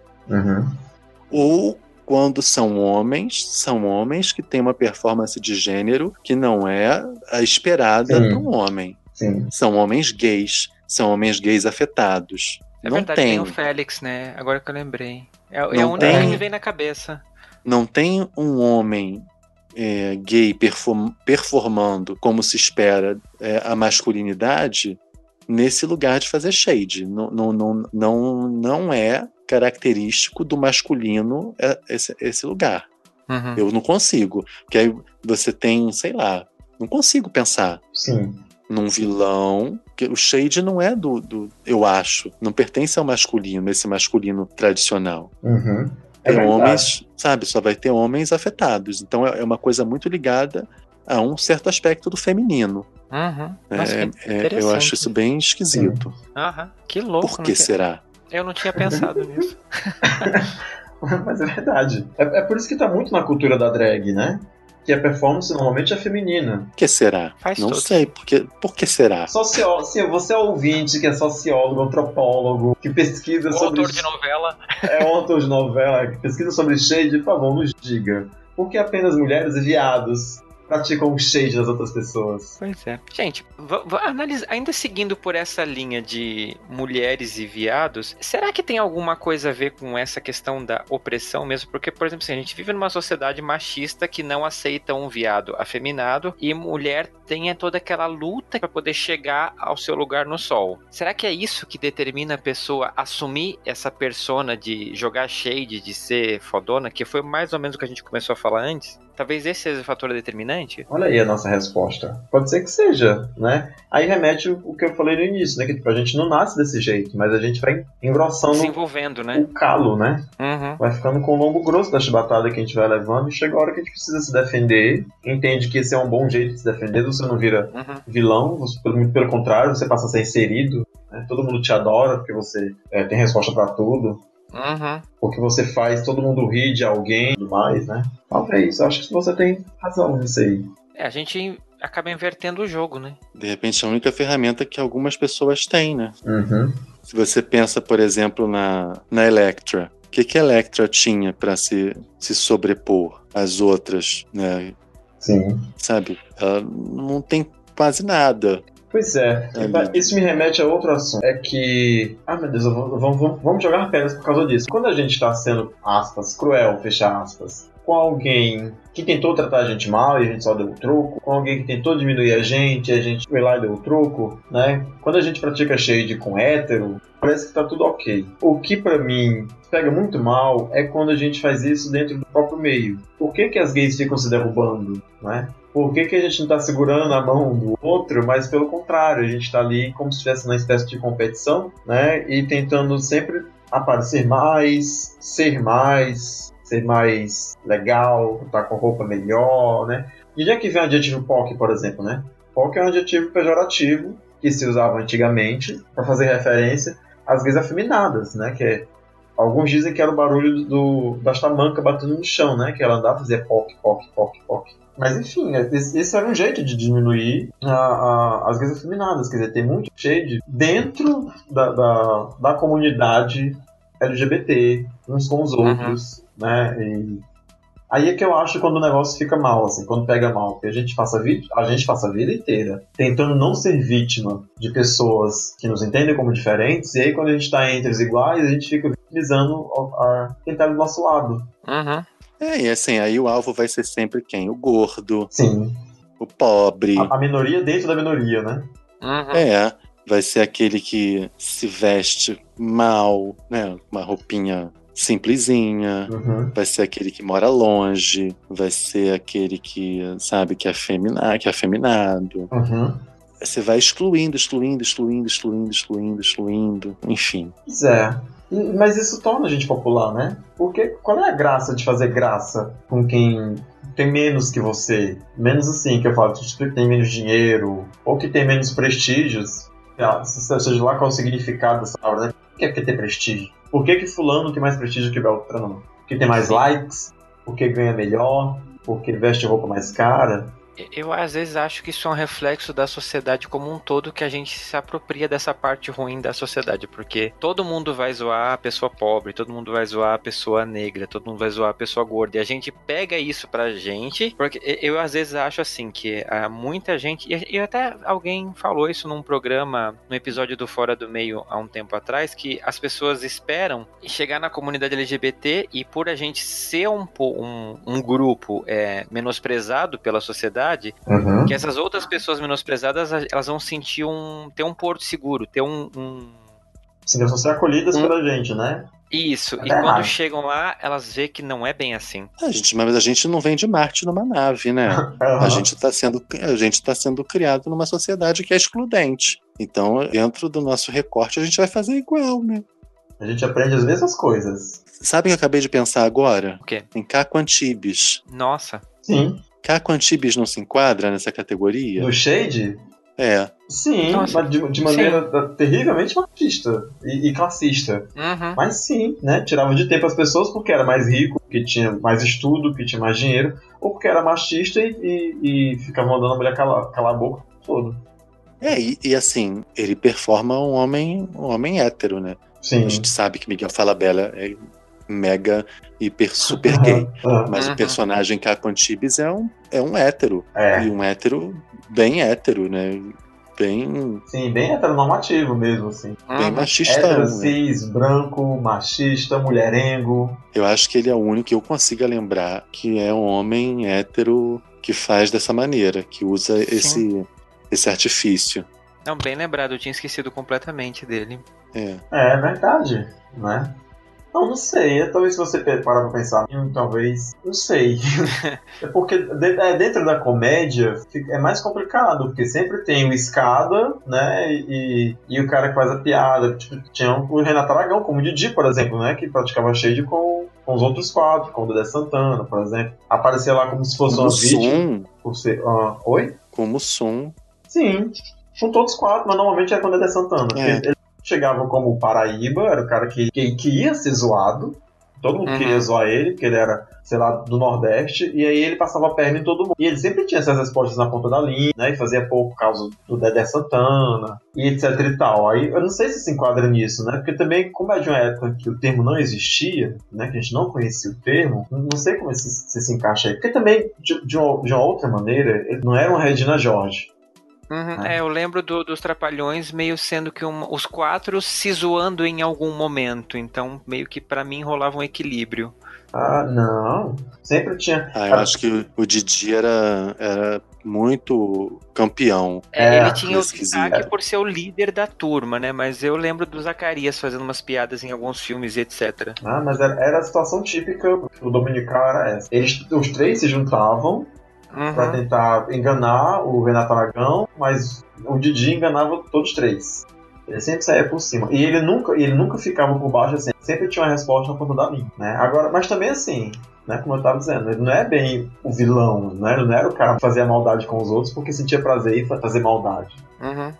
Ou quando são homens que têm uma performance de gênero que não é a esperada para um homem. Sim. São homens gays. São homens gays afetados. Não verdade, tem o Félix, né? Agora que eu lembrei. É a única que me vem na cabeça. Não tem um homem gay performando como se espera a masculinidade nesse lugar de fazer shade. Não é característico do masculino esse lugar. Eu não consigo. Porque aí você tem, sei lá, não consigo pensar. Sim. Num vilão, que o shade não é eu acho, não pertence ao masculino, esse masculino tradicional. Tem homens, sabe, só vai ter homens afetados. Então é uma coisa muito ligada a um certo aspecto do feminino. Eu acho isso bem esquisito. Que louco. Por que será? Eu não tinha pensado nisso. Mas é verdade. É por isso que tá muito na cultura da drag, né? Que a performance normalmente é feminina. Por que será? Não sei. Por que será? Sociólogo, se você é ouvinte que é sociólogo, antropólogo, que pesquisa sobre... autor de novela. É um autor de novela, que pesquisa sobre shade, por favor, nos diga. Por que apenas mulheres e viados praticam o shade das outras pessoas. Pois é. Gente, ainda seguindo por essa linha de mulheres e viados, será que tem alguma coisa a ver com essa questão da opressão mesmo? Porque, por exemplo, assim, a gente vive numa sociedade machista que não aceita um viado afeminado e mulher tem toda aquela luta para poder chegar ao seu lugar no sol. Será que é isso que determina a pessoa assumir essa persona de jogar shade, de ser fodona, que foi mais ou menos o que a gente começou a falar antes? Talvez esse seja o fator determinante? Olha aí a nossa resposta. Pode ser que seja, né? Aí remete o que eu falei no início, né? Que tipo, a gente não nasce desse jeito, mas a gente vai engrossando desenvolvendo, né? O calo, né? Uhum. Vai ficando com o lombo grosso da chibatada que a gente vai levando e chega a hora que a gente precisa se defender, entende que esse é um bom jeito de se defender, você não vira vilão, muito pelo contrário, você passa a ser inserido, né? Todo mundo te adora porque você tem resposta pra tudo. Porque você faz todo mundo rir de alguém e tudo mais, né? Talvez, acho que você tem razão nisso aí. A gente acaba invertendo o jogo, né? De repente é a única ferramenta que algumas pessoas têm, né? Se você pensa, por exemplo, na Elektra. O que a Elektra tinha para se sobrepor às outras, né? Sim. Sabe? Ela não tem quase nada. Pois é, isso me remete a outro assunto. É que, meu Deus, vamos jogar pedras por causa disso. Quando a gente está sendo, aspas, cruel, fecha aspas, com alguém que tentou tratar a gente mal e a gente só deu o troco, com alguém que tentou diminuir a gente e a gente foi lá e deu o troco, né? Quando a gente pratica shade com hétero, parece que tá tudo ok. O que pra mim pega muito mal é quando a gente faz isso dentro do próprio meio. Por que as gays ficam se derrubando, né? Por que a gente não está segurando a mão do outro, mas pelo contrário, a gente está ali como se estivesse numa espécie de competição, né? E tentando sempre aparecer mais, ser mais legal, estar com roupa melhor, né? De onde é que vem o adjetivo POC, por exemplo, né? POC é um adjetivo pejorativo que se usava antigamente para fazer referência às gays afeminadas, né? Alguns dizem que era o barulho das tamancas batendo no chão, né? Que ela andava e fazia POC, POC, POC, POC. Mas enfim, esse era um jeito de diminuir as gays afeminadas, quer dizer, tem muito shade dentro da comunidade LGBT, uns com os outros, né? E aí é que eu acho quando o negócio fica mal, assim, quando pega mal, porque a gente passa a vida inteira tentando não ser vítima de pessoas que nos entendem como diferentes, e aí quando a gente tá entre os iguais, a gente fica vitimizando quem tá do nosso lado. E assim, aí o alvo vai ser sempre quem? O gordo. Sim. O pobre. A minoria dentro da minoria, né? Vai ser aquele que se veste mal, né? Uma roupinha simplesinha. Vai ser aquele que mora longe. Vai ser aquele que, sabe, que é afeminado. Você vai excluindo. Enfim. Pois é. Mas isso torna a gente popular, né? Porque qual é a graça de fazer graça com quem tem menos que você? Menos assim, que eu falo, que tem menos dinheiro, ou que tem menos prestígios. Seja lá qual o significado dessa palavra, né? O que é ter prestígio? Por que fulano tem mais prestígio que Beltrano? Porque tem mais likes? Porque ganha melhor? Porque veste roupa mais cara? Eu às vezes acho que isso é um reflexo da sociedade como um todo, que a gente se apropria dessa parte ruim da sociedade, porque todo mundo vai zoar a pessoa pobre, todo mundo vai zoar a pessoa negra, todo mundo vai zoar a pessoa gorda, e a gente pega isso pra gente, porque eu às vezes acho assim, que muita gente, e até alguém falou isso num programa, no episódio do Fora do Meio há um tempo atrás, que as pessoas esperam chegar na comunidade LGBT e por a gente ser um grupo menosprezado pela sociedade, que essas outras pessoas menosprezadas, elas vão sentir ter um porto seguro, ter Sim, elas vão ser acolhidas pela gente, né? Isso, e quando chegam lá, elas veem que não é bem assim. Mas a gente não vem de Marte numa nave, né? A gente tá sendo criado numa sociedade que é excludente. Então, dentro do nosso recorte, a gente vai fazer igual, né? A gente aprende as mesmas coisas. Sabe o que eu acabei de pensar agora? O quê? Em Caco Antibes. Nossa. Sim. Caco Antibes não se enquadra nessa categoria? No shade? Sim, nossa, mas de maneira terrivelmente machista e classista. Mas sim, né? Tirava de tempo as pessoas porque era mais rico, que tinha mais estudo, que tinha mais dinheiro, ou porque era machista e ficava mandando a mulher calar a boca todo. E assim, ele performa um homem hétero, né? Sim. A gente sabe que Miguel Falabella mega, hiper, super gay. Mas o personagem Caco Antibes é um hétero. E um hétero bem hétero, né? Sim, bem heteronormativo mesmo, assim. Bem machistão. Hétero, cis, branco, machista, mulherengo. Eu acho que ele é o único que eu consiga lembrar que é um homem hétero que faz dessa maneira, que usa esse artifício. Não, bem lembrado, eu tinha esquecido completamente dele. É verdade, né? Não sei, talvez se você parar pra pensar, talvez, não sei. É porque dentro da comédia é mais complicado, porque sempre tem o escada, né, e o cara que faz a piada. Tipo, tinha o Renato Aragão, como o Didi, por exemplo, né, que praticava shade com os outros quatro, como o Dedé Santana, por exemplo. Aparecia lá como se fosse uma vítima. Por ser, oi? Como som. Sim, com todos os quatro, mas normalmente é com o Dedé Santana. Ele chegava como Paraíba, era o cara que ia ser zoado. Todo mundo queria zoar ele, porque ele era, sei lá, do Nordeste. E aí ele passava a perna em todo mundo. E ele sempre tinha essas respostas na ponta da linha, né? E fazia pouco por causa do Dedé Santana, e etc e tal. Aí eu não sei se enquadra nisso, né? Porque também, como é de uma época que o termo não existia, né? Que a gente não conhecia o termo, não sei como se encaixa aí. Porque também, de uma outra maneira, ele não era uma Regina George. Eu lembro dos Trapalhões meio sendo que os quatro se zoando em algum momento, então meio que pra mim rolava um equilíbrio. Não, sempre tinha. Eu acho que o Didi era muito campeão. Ele tinha o destaque por ser o líder da turma, né? Mas eu lembro do Zacarias fazendo umas piadas em alguns filmes e etc. Mas era a situação típica, o dominical era essa. Os três se juntavam pra tentar enganar o Renato Aragão, mas o Didi enganava todos três. Ele sempre saía por cima. E ele nunca ficava por baixo, assim. Sempre tinha uma resposta na ponta da linha, né? Agora, mas também assim, né? Como eu tava dizendo, ele não é bem o vilão, né? Ele não era o cara que fazia maldade com os outros porque sentia prazer em fazer maldade.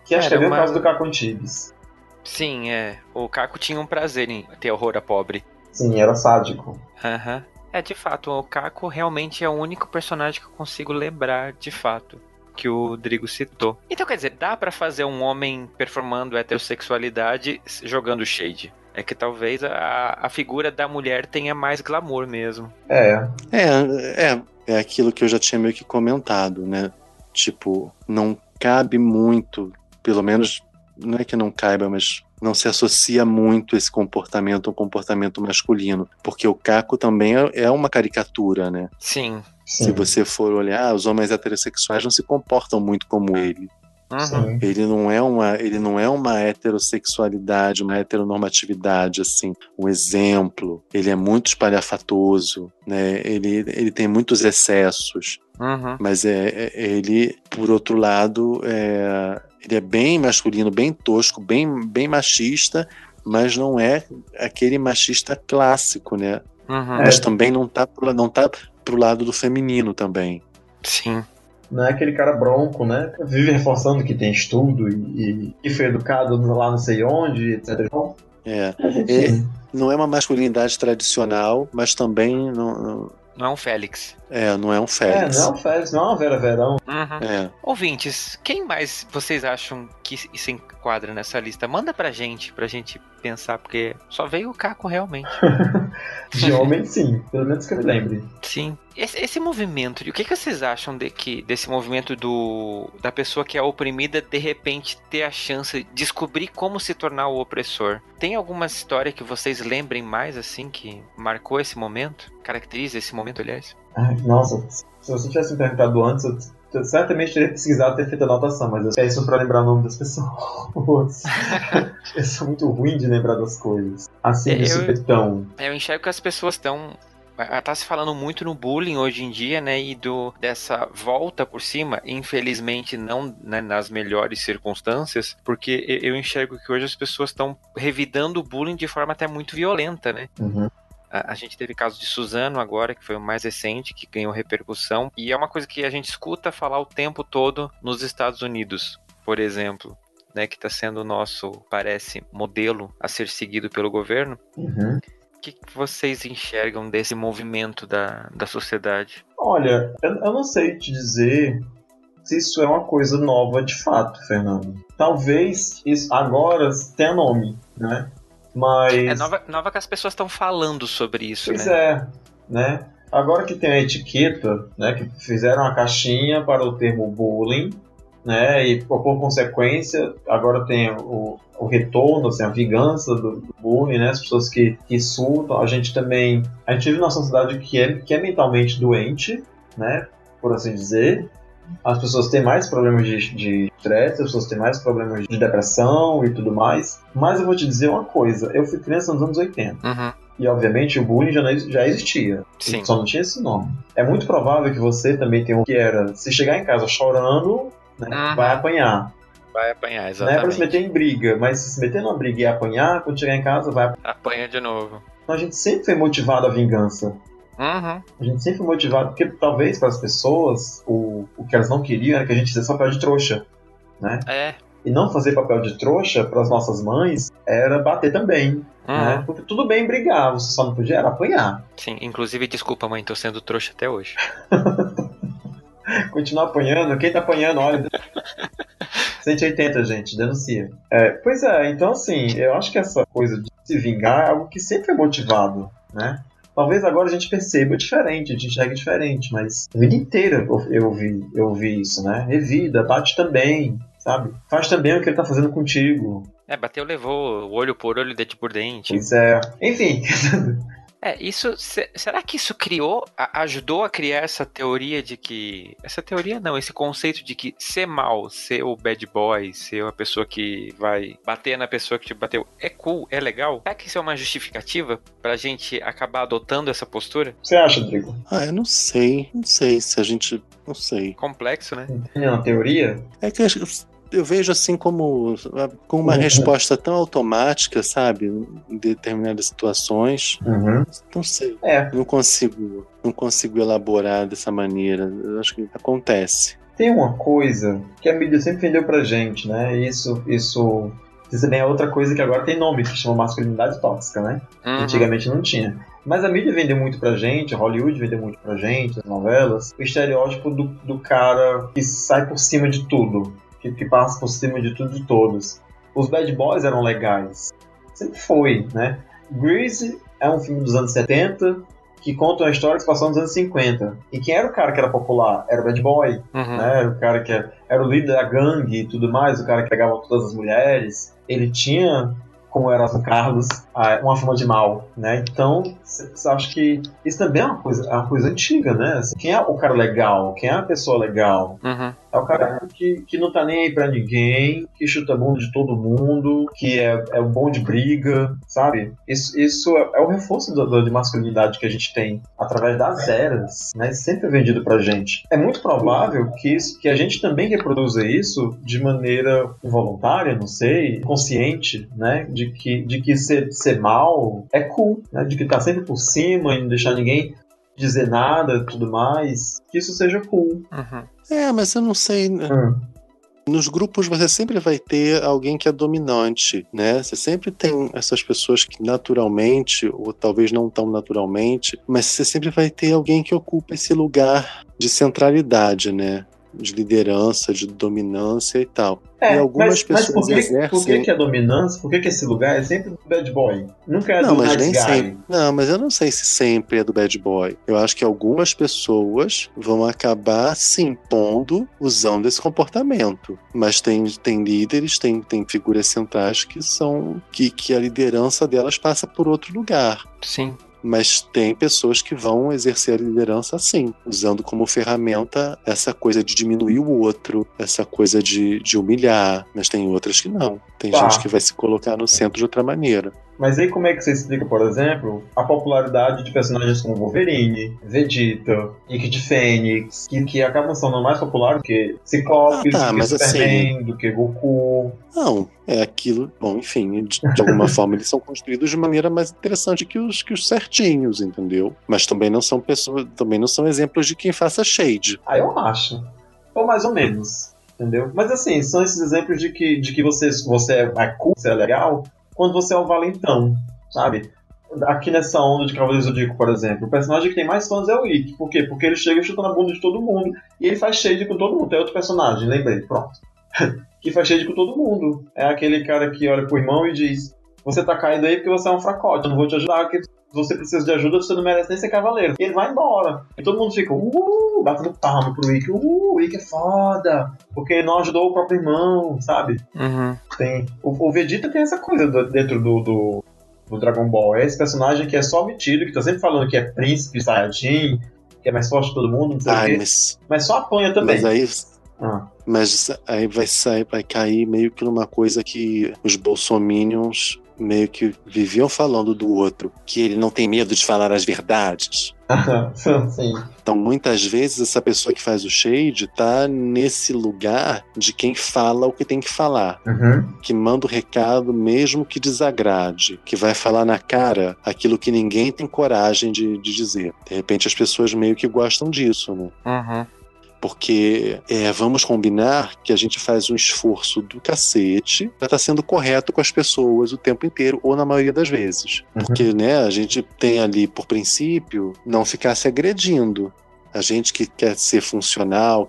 Que acho que é bem o caso do Caco Antibes. Sim, o Caco tinha um prazer em ter horror a pobre. Sim, era sádico. De fato, o Caco realmente é o único personagem que eu consigo lembrar, de fato, que o Drigo citou. Então, quer dizer, dá pra fazer um homem performando heterossexualidade jogando shade. É que talvez a figura da mulher tenha mais glamour mesmo. É aquilo que eu já tinha meio que comentado, né? Tipo, não cabe muito, pelo menos, não é que não caiba, mas não se associa muito esse comportamento ao comportamento masculino, porque o Caco também é uma caricatura, né? Sim. Se você for olhar, os homens heterossexuais não se comportam muito como ele. Ele não é uma heterossexualidade, uma heteronormatividade, assim, um exemplo. Ele é muito espalhafatoso, né? Ele tem muitos excessos, mas ele, por outro lado, ele é bem masculino, bem tosco, bem machista, mas não é aquele machista clássico, né? Mas também não tá pro lado do feminino também. Sim. Não é aquele cara bronco, né? Vive reforçando que tem estudo e foi educado lá não sei onde, etc. Não é uma masculinidade tradicional, mas também não é um Félix. Não é um Félix. Não é um Félix, não é uma Vera Verão. Ouvintes, quem mais vocês acham que se enquadra nessa lista? Manda pra gente pensar, porque só veio o Caco realmente. De homem, sim. Pelo menos que eu me lembre. Sim. Esse movimento, o que vocês acham desse movimento da pessoa que é oprimida de repente ter a chance de descobrir como se tornar o opressor? Tem alguma história que vocês lembrem mais, assim, que marcou esse momento? Caracteriza esse momento, aliás? Nossa, se você tivesse me perguntado antes, eu certamente teria pesquisado ter feito a anotação, mas eu peço pra lembrar o nome das pessoas. Eu sou muito ruim de lembrar das coisas. Assim, de supetão. Eu enxergo que as pessoas estão... Tá se falando muito no bullying hoje em dia, né, e dessa volta por cima, infelizmente não, né, nas melhores circunstâncias, porque eu enxergo que hoje as pessoas estão revidando o bullying de forma até muito violenta, né? A gente teve caso de Suzano agora, que foi o mais recente, que ganhou repercussão, e é uma coisa que a gente escuta falar o tempo todo nos Estados Unidos, por exemplo, né, que está sendo o nosso, parece, modelo a ser seguido pelo governo. O que vocês enxergam desse movimento da sociedade? Olha, eu não sei te dizer se isso é uma coisa nova de fato, Fernando. Talvez isso agora tenha nome, né? Mas... É nova que as pessoas estão falando sobre isso, Pois né? é, né? Agora que tem a etiqueta, né, que fizeram a caixinha para o termo bullying, né, e por consequência, agora tem o retorno, assim, a vingança do bullying, né, as pessoas que surtam. A gente vive numa sociedade que é mentalmente doente, né, por assim dizer. As pessoas têm mais problemas de estresse, as pessoas têm mais problemas de depressão e tudo mais. Mas eu vou te dizer uma coisa, eu fui criança nos anos 80. Uhum. E, obviamente, o bullying já existia. Sim. Só não tinha esse nome. É muito provável que você também tenha um que era, se chegar em casa chorando, né, vai apanhar. Vai apanhar, Não é exatamente. pra se meter em briga, mas se meter numa briga e apanhar, quando chegar em casa, vai apanhar de novo. Então a gente sempre foi motivado à vingança. Uhum. A gente sempre foi motivado, porque talvez para as pessoas, o que elas não queriam era que a gente fizesse papel de trouxa, né? É. E não fazer papel de trouxa para as nossas mães era bater também. Né? Porque tudo bem brigar, você só não podia era apanhar. Sim, inclusive, desculpa, mãe, tô sendo trouxa até hoje. Continuar apanhando, quem tá apanhando, olha. 180, gente, denuncia. Pois é, então assim, eu acho que essa coisa de se vingar é algo que sempre é motivado, né? Talvez agora a gente perceba diferente, a gente enxergue diferente, mas a vida inteira eu vi isso, né? Revida, bate também, sabe? Faz também o que ele tá fazendo contigo. Bateu, levou, olho por olho, dente por dente. Pois é. Enfim. Isso, será que isso ajudou a criar essa teoria de que... Essa teoria não, esse conceito de que ser mal, ser o bad boy, ser uma pessoa que vai bater na pessoa que te bateu, é cool, é legal? Será que isso é uma justificativa pra gente acabar adotando essa postura? Você acha, Rodrigo? Eu não sei se a gente... Não sei. Complexo, né? Tem uma teoria? É que eu vejo assim como uma resposta tão automática, sabe? Em determinadas situações. Uhum. Não sei. Não consigo elaborar dessa maneira. Eu acho que acontece. Tem uma coisa que a mídia sempre vendeu pra gente, né? Isso também é outra coisa que agora tem nome, que chama masculinidade tóxica, né? Uhum. Antigamente não tinha. Mas a mídia vendeu muito pra gente, a Hollywood vendeu muito pra gente, as novelas, o estereótipo do cara que sai por cima de tudo. Que passa por cima de tudo e de todos. Os bad boys eram legais. Sempre foi, né? Grease é um filme dos anos 70 que conta uma história que se passou nos anos 50. E quem era o cara que era popular? Era o bad boy. Uhum. Né? Era o cara que era o líder da gangue e tudo mais, o cara que pegava todas as mulheres. Ele tinha, como era o Carlos, uma fama de mal, né? Então, você acha que isso também é uma coisa antiga, né? Assim, quem é o cara legal? Quem é a pessoa legal? Uhum. É o cara que não tá nem aí pra ninguém, que chuta a bunda de todo mundo, que é bom de briga, sabe? Isso é o reforço de masculinidade que a gente tem através das eras, né? Sempre é vendido pra gente. É muito provável que a gente também reproduza isso de maneira involuntária, não sei, consciente, né? De que ser mal é cool, né? De que tá sempre por cima e não deixar ninguém dizer nada e tudo mais, que isso seja cool. Uhum. Mas eu não sei. Nos grupos você sempre vai ter alguém que é dominante, né? Você sempre tem essas pessoas que naturalmente, ou talvez não tão naturalmente, mas você sempre vai ter alguém que ocupa esse lugar de centralidade, né? De liderança, de dominância e tal. E algumas pessoas exercem... Por que é dominância? Por que esse lugar é sempre do bad boy? Nunca é do mas nice nem guy. sempre. Não, mas eu não sei se sempre é do bad boy. Eu acho que algumas pessoas vão acabar se impondo usando esse comportamento. Mas tem líderes, tem figuras centrais que são... que a liderança delas passa por outro lugar. Sim. Mas tem pessoas que vão exercer a liderança assim, usando como ferramenta essa coisa de diminuir o outro, essa coisa de humilhar, mas tem outras que não. Tem gente que vai se colocar no centro de outra maneira. Mas aí como é que você explica, por exemplo, a popularidade de personagens como Wolverine, Vegeta, Ikki de Fênix, que acabam sendo mais populares do que Ciclope, do que Superman, assim, do que Goku? Não, é aquilo... Bom, enfim, de alguma forma eles são construídos de maneira mais interessante que os certinhos, entendeu? Mas também não são pessoas, também não são exemplos de quem faça shade. Eu acho. Ou mais ou menos, entendeu? Mas assim, são esses exemplos de que você é cool, você é legal, quando você é um valentão, sabe? Aqui nessa onda de Cavaleiros do Zodíaco, por exemplo, o personagem que tem mais fãs é o Ikki. Por quê? Porque ele chega chutando a bunda de todo mundo e ele faz shade com todo mundo. Tem outro personagem, lembrei, pronto. Que faz shade com todo mundo. É aquele cara que olha pro irmão e diz: você tá caído aí porque você é um fracote, eu não vou te ajudar, porque se você precisa de ajuda, você não merece nem ser cavaleiro. E ele vai embora. E todo mundo fica, batendo palma pro Ikki. O Ikki é foda, porque ele não ajudou o próprio irmão, sabe? Uhum. Tem. O Vegeta tem essa coisa dentro do Dragon Ball. É esse personagem que é só metido, que tá sempre falando que é príncipe Saiyajin, que é mais forte que todo mundo, não sei o quê. Mas só apanha também. Mas aí vai cair meio que numa coisa que os bolsominions meio que viviam falando do outro, que ele não tem medo de falar as verdades. Sim. Então, muitas vezes, essa pessoa que faz o shade tá nesse lugar de quem fala o que tem que falar. Que manda o recado mesmo que desagrade, que vai falar na cara aquilo que ninguém tem coragem de dizer. De repente, as pessoas meio que gostam disso, né? Porque vamos combinar que a gente faz um esforço do cacete pra estar sendo correto com as pessoas o tempo inteiro, ou na maioria das vezes. Porque, né, a gente tem ali, por princípio, não ficar se agredindo. A gente que quer ser funcional,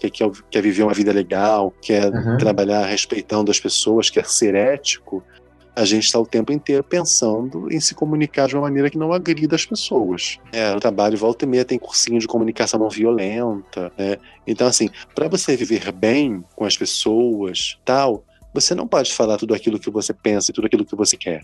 quer viver uma vida legal, quer trabalhar respeitando as pessoas, quer ser ético, a gente está o tempo inteiro pensando em se comunicar de uma maneira que não agrida as pessoas. No trabalho, volta e meia, tem cursinho de comunicação não violenta, né? Então, assim, para você viver bem com as pessoas, tal, você não pode falar tudo aquilo que você pensa e tudo aquilo que você quer.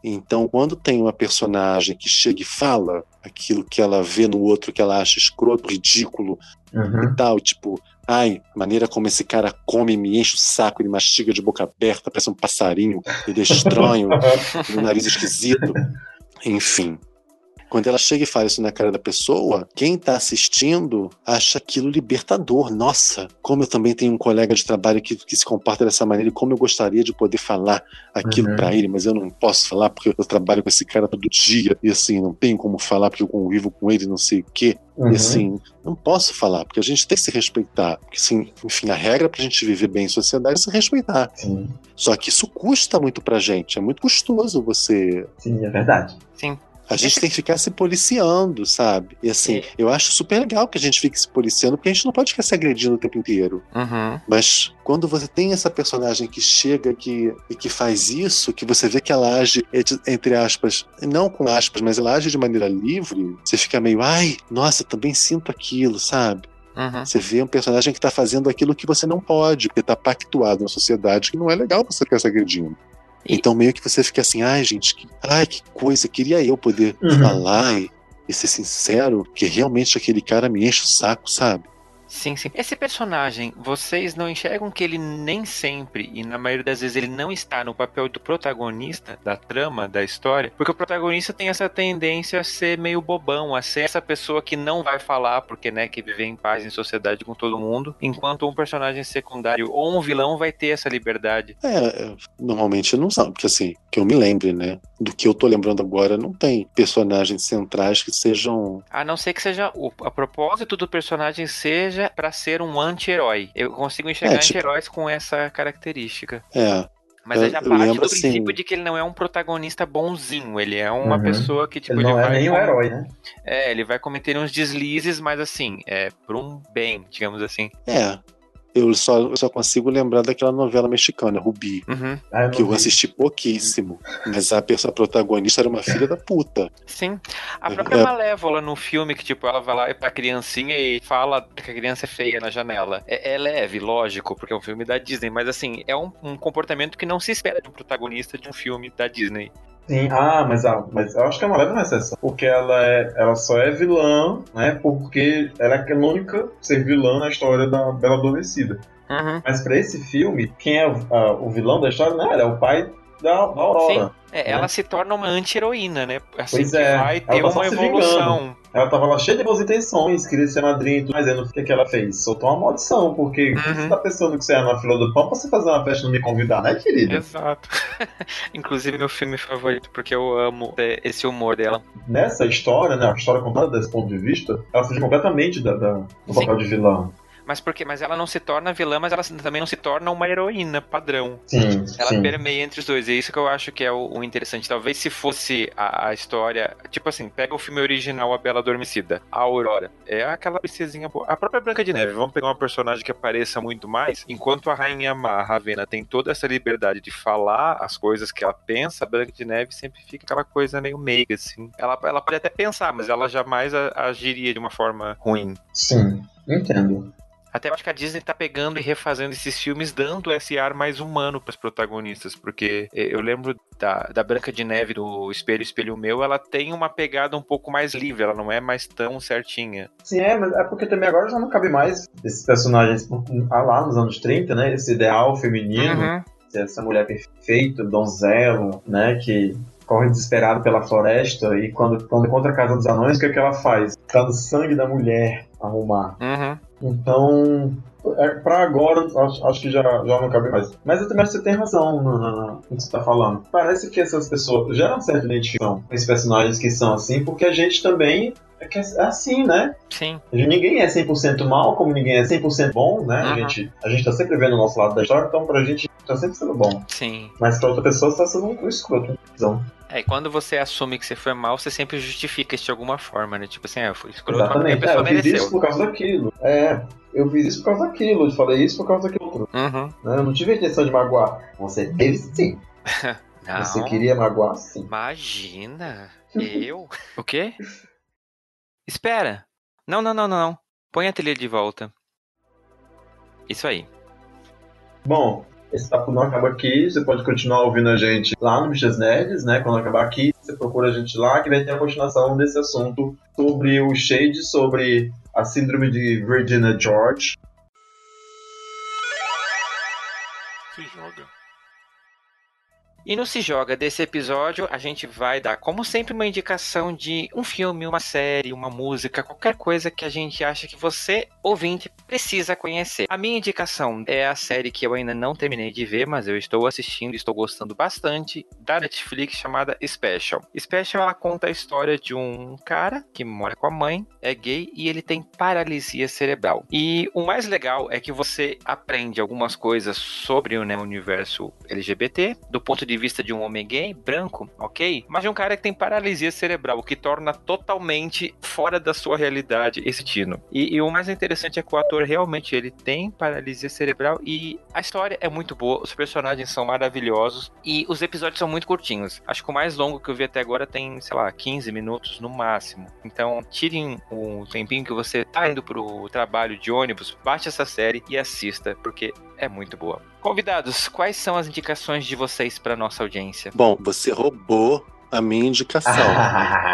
Então, quando tem uma personagem que chega e fala aquilo que ela vê no outro que ela acha escroto, ridículo e tal, tipo, ai, maneira como esse cara come, me enche o saco, ele mastiga de boca aberta, parece um passarinho, ele é estranho, tem um nariz esquisito. Enfim. Quando ela chega e fala isso na cara da pessoa, quem tá assistindo acha aquilo libertador. Nossa, como eu também tenho um colega de trabalho que se comporta dessa maneira e como eu gostaria de poder falar aquilo pra ele, mas eu não posso falar porque eu trabalho com esse cara todo dia e assim, não tenho como falar porque eu convivo com ele, não sei o quê. E assim, não posso falar, porque a gente tem que se respeitar. Porque, assim, enfim, a regra pra gente viver bem em sociedade é se respeitar. Só que isso custa muito pra gente, é muito custoso você... Sim, é verdade. Sim. A gente tem que ficar se policiando, sabe? E assim, eu acho super legal que a gente fique se policiando, porque a gente não pode ficar se agredindo o tempo inteiro. Mas quando você tem essa personagem que chega e que faz isso, que você vê que ela age, entre aspas, não com aspas, mas ela age de maneira livre, você fica meio, ai, nossa, também sinto aquilo, sabe? Você vê um personagem que tá fazendo aquilo que você não pode, porque tá pactuado na sociedade que não é legal você ficar se agredindo. Então meio que você fica assim, ai gente, que coisa, queria eu poder falar e ser sincero, que realmente aquele cara me enche o saco, sabe? Sim, sim. Esse personagem, vocês não enxergam que ele nem sempre, e na maioria das vezes ele não está no papel do protagonista da trama, da história, porque o protagonista tem essa tendência a ser meio bobão, a ser essa pessoa que não vai falar, porque, né, que viver em paz em sociedade com todo mundo, enquanto um personagem secundário ou um vilão vai ter essa liberdade. Normalmente não sabe, porque assim, que eu me lembre, né, do que eu tô lembrando agora, não tem personagens centrais que sejam... A não ser que seja, a propósito do personagem seja pra ser um anti-herói. Eu consigo enxergar anti-heróis com essa característica. Mas ele já parte do princípio de que ele não é um protagonista bonzinho, ele é uma pessoa que, tipo, ele não é nem um herói, né? Ele vai cometer uns deslizes, mas assim, por um bem, digamos assim. Eu só consigo lembrar daquela novela mexicana, Rubi, que eu assisti pouquíssimo. Mas a protagonista era uma filha da puta. Sim. A própria Malévola no filme, que tipo, ela vai lá pra criancinha e fala que a criança é feia na janela. É leve, lógico, porque é um filme da Disney, mas assim, é um comportamento que não se espera de um protagonista de um filme da Disney. Sim, mas eu acho que a Malévola não é exceção. Porque ela só é vilã, né? Porque ela é canônica ser vilã na história da Bela Adormecida. Mas pra esse filme, quem é o vilão da história, né? Ela é o pai da Aurora. Sim. Ela se torna uma anti-heroína, né? Assim, pois é. Vai ter uma evolução. Ela tava lá cheia de boas intenções, queria ser madrinha e tudo, mas o que ela fez? Soltou uma maldição, porque você tá pensando que você é na fila do pão pra você fazer uma festa e não me convidar, né, querida? Exato. Inclusive meu filme favorito, porque eu amo esse humor dela. Nessa história, né, a história contada desse ponto de vista, ela fugiu completamente do papel de vilã. Mas por quê? Mas ela não se torna vilã, mas ela também não se torna uma heroína padrão. Sim, Ela permeia entre os dois. E é isso que eu acho que é o interessante. Talvez se fosse a história... Tipo assim, pega o filme original A Bela Adormecida. A Aurora. É aquela princesinha boa. A própria Branca de Neve. Vamos pegar uma personagem que apareça muito mais. Enquanto a Rainha Má, a Ravena, tem toda essa liberdade de falar as coisas que ela pensa, a Branca de Neve sempre fica aquela coisa meio meiga, assim. Ela pode até pensar, mas ela jamais agiria de uma forma ruim. Sim, entendo. Até eu acho que a Disney tá pegando e refazendo esses filmes, dando esse ar mais humano pros protagonistas, porque eu lembro da Branca de Neve, do Espelho, Espelho Meu, ela tem uma pegada um pouco mais livre, ela não é mais tão certinha. Sim, mas é porque também agora já não cabe mais esses personagens lá nos anos 30, né? Esse ideal feminino, essa mulher perfeita, donzela, né? Que corre desesperado pela floresta e quando encontra a Casa dos Anões, o que é que ela faz? Tá no sangue da mulher arrumar. Então, pra agora, acho que já não cabe mais. Mas eu também acho que você tem razão no que você tá falando. Parece que essas pessoas geram certa identificação com esses personagens que são assim, porque a gente também é assim, né? Sim. Ninguém é 100% mal, como ninguém é 100% bom, né? A gente tá sempre vendo o nosso lado da história, então pra gente tá sempre sendo bom. Sim. Mas pra outra pessoa tá sendo um escroto, então. E quando você assume que você foi mal, você sempre justifica isso de alguma forma, né? Tipo assim, eu fui escroto, exatamente. porque a pessoa mereceu. Eu fiz isso por causa daquilo. Eu fiz isso por causa daquilo, eu falei isso por causa daquilo outro. Eu não tive a intenção de magoar. Você teve sim. Não. Você queria magoar sim. Imagina. Eu? O quê? Espera. Não. Põe a trilha de volta. Isso aí. Bom, esse papo não acaba aqui. Você pode continuar ouvindo a gente lá no Bichas Nerds, né? Quando acabar aqui, você procura a gente lá, que vai ter a continuação desse assunto sobre o Shade, sobre a síndrome de Virginia George. Se joga. E no Se Joga desse episódio, a gente vai dar, como sempre, uma indicação de um filme, uma série, uma música, qualquer coisa que a gente acha que você, ouvinte, precisa conhecer. A minha indicação é a série que eu ainda não terminei de ver, mas eu estou assistindo e estou gostando bastante, da Netflix, chamada Special. Special, ela conta a história de um cara que mora com a mãe, é gay e ele tem paralisia cerebral. E o mais legal é que você aprende algumas coisas sobre o universo LGBT, do ponto de vista de um homem gay, branco, ok? Mas de um cara que tem paralisia cerebral, o que torna totalmente fora da sua realidade esse destino. E o mais interessante é que o ator realmente ele tem paralisia cerebral e a história é muito boa, os personagens são maravilhosos e os episódios são muito curtinhos. Acho que o mais longo que eu vi até agora tem, 15 minutos no máximo. Então, tirem o tempinho que você tá indo pro trabalho de ônibus, baixe essa série e assista, porque é muito boa. Convidados, quais são as indicações de vocês para nossa audiência? Bom, você roubou a minha indicação.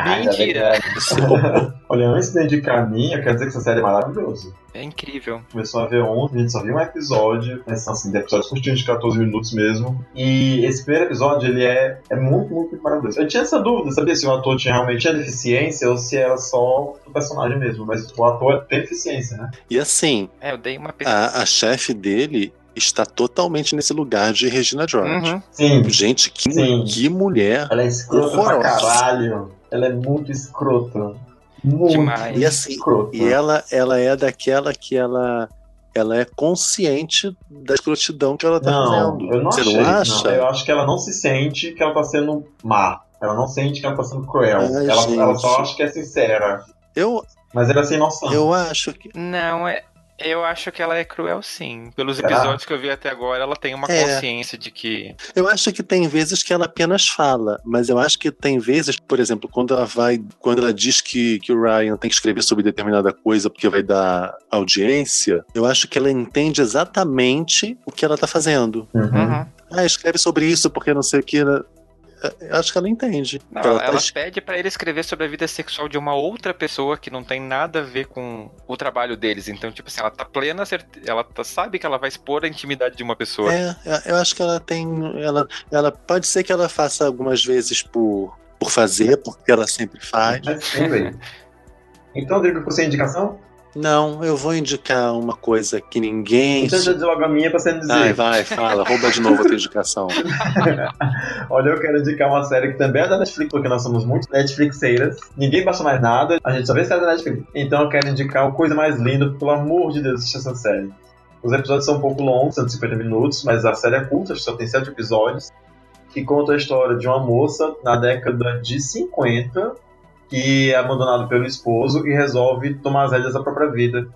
Mentira! Você roubou. Olha, antes de indicar a minha, quer dizer que essa série é maravilhosa. É incrível. Começou a ver ontem, a gente só viu um episódio, mas são assim, episódios curtinhos de 14 minutos mesmo. E esse primeiro episódio, ele é muito, muito maravilhoso. Eu tinha essa dúvida, sabia se o ator realmente tinha deficiência ou se era só o personagem mesmo, mas o ator tem deficiência, né? E assim, eu dei uma pesquisa. A chefe dele está totalmente nesse lugar de Regina George. Sim. Gente, que mulher. Ela é escrota pra caralho. Ela é muito escrota. Muito demais. E assim, escrota. e ela é daquela que ela é consciente da escrotidão que ela tá fazendo. Eu não Você achei, não acha? Eu acho que ela não se sente que ela tá sendo má. Ela não sente que ela tá sendo cruel. Ai, Ela só acha que é sincera. Mas ela é sem noção. Eu acho que... Não, eu acho que ela é cruel, sim. Pelos episódios que eu vi até agora, ela tem uma consciência de que... Eu acho que tem vezes que ela apenas fala, mas eu acho que tem vezes, por exemplo, quando ela diz que o Ryan tem que escrever sobre determinada coisa porque vai dar audiência, eu acho que ela entende exatamente o que ela tá fazendo. Escreve sobre isso porque não sei o que... Eu acho que ela entende. Não, ela pede pra ele escrever sobre a vida sexual de uma outra pessoa que não tem nada a ver com o trabalho deles. Então, tipo assim, ela tá plena certeza, ela sabe que ela vai expor a intimidade de uma pessoa. Eu acho que ela tem... Ela pode ser que ela faça algumas vezes por fazer, porque ela sempre faz. Mas, então, Rodrigo, por sem indicação? Não, eu vou indicar uma coisa que ninguém... Então já diz logo a minha pra você não dizer. Vai, fala, rouba de novo a tua indicação. Olha, eu quero indicar uma série que também é da Netflix, porque nós somos muito Netflixeiras. Ninguém baixa mais nada, a gente só vê série da Netflix. Então eu quero indicar o Coisa Mais Linda, pelo amor de Deus, assista essa série. Os episódios são um pouco longos, 150 minutos, mas a série é curta, só tem 7 episódios, que conta a história de uma moça na década de 50, que é abandonada pelo esposo e resolve tomar as rédeas da própria vida.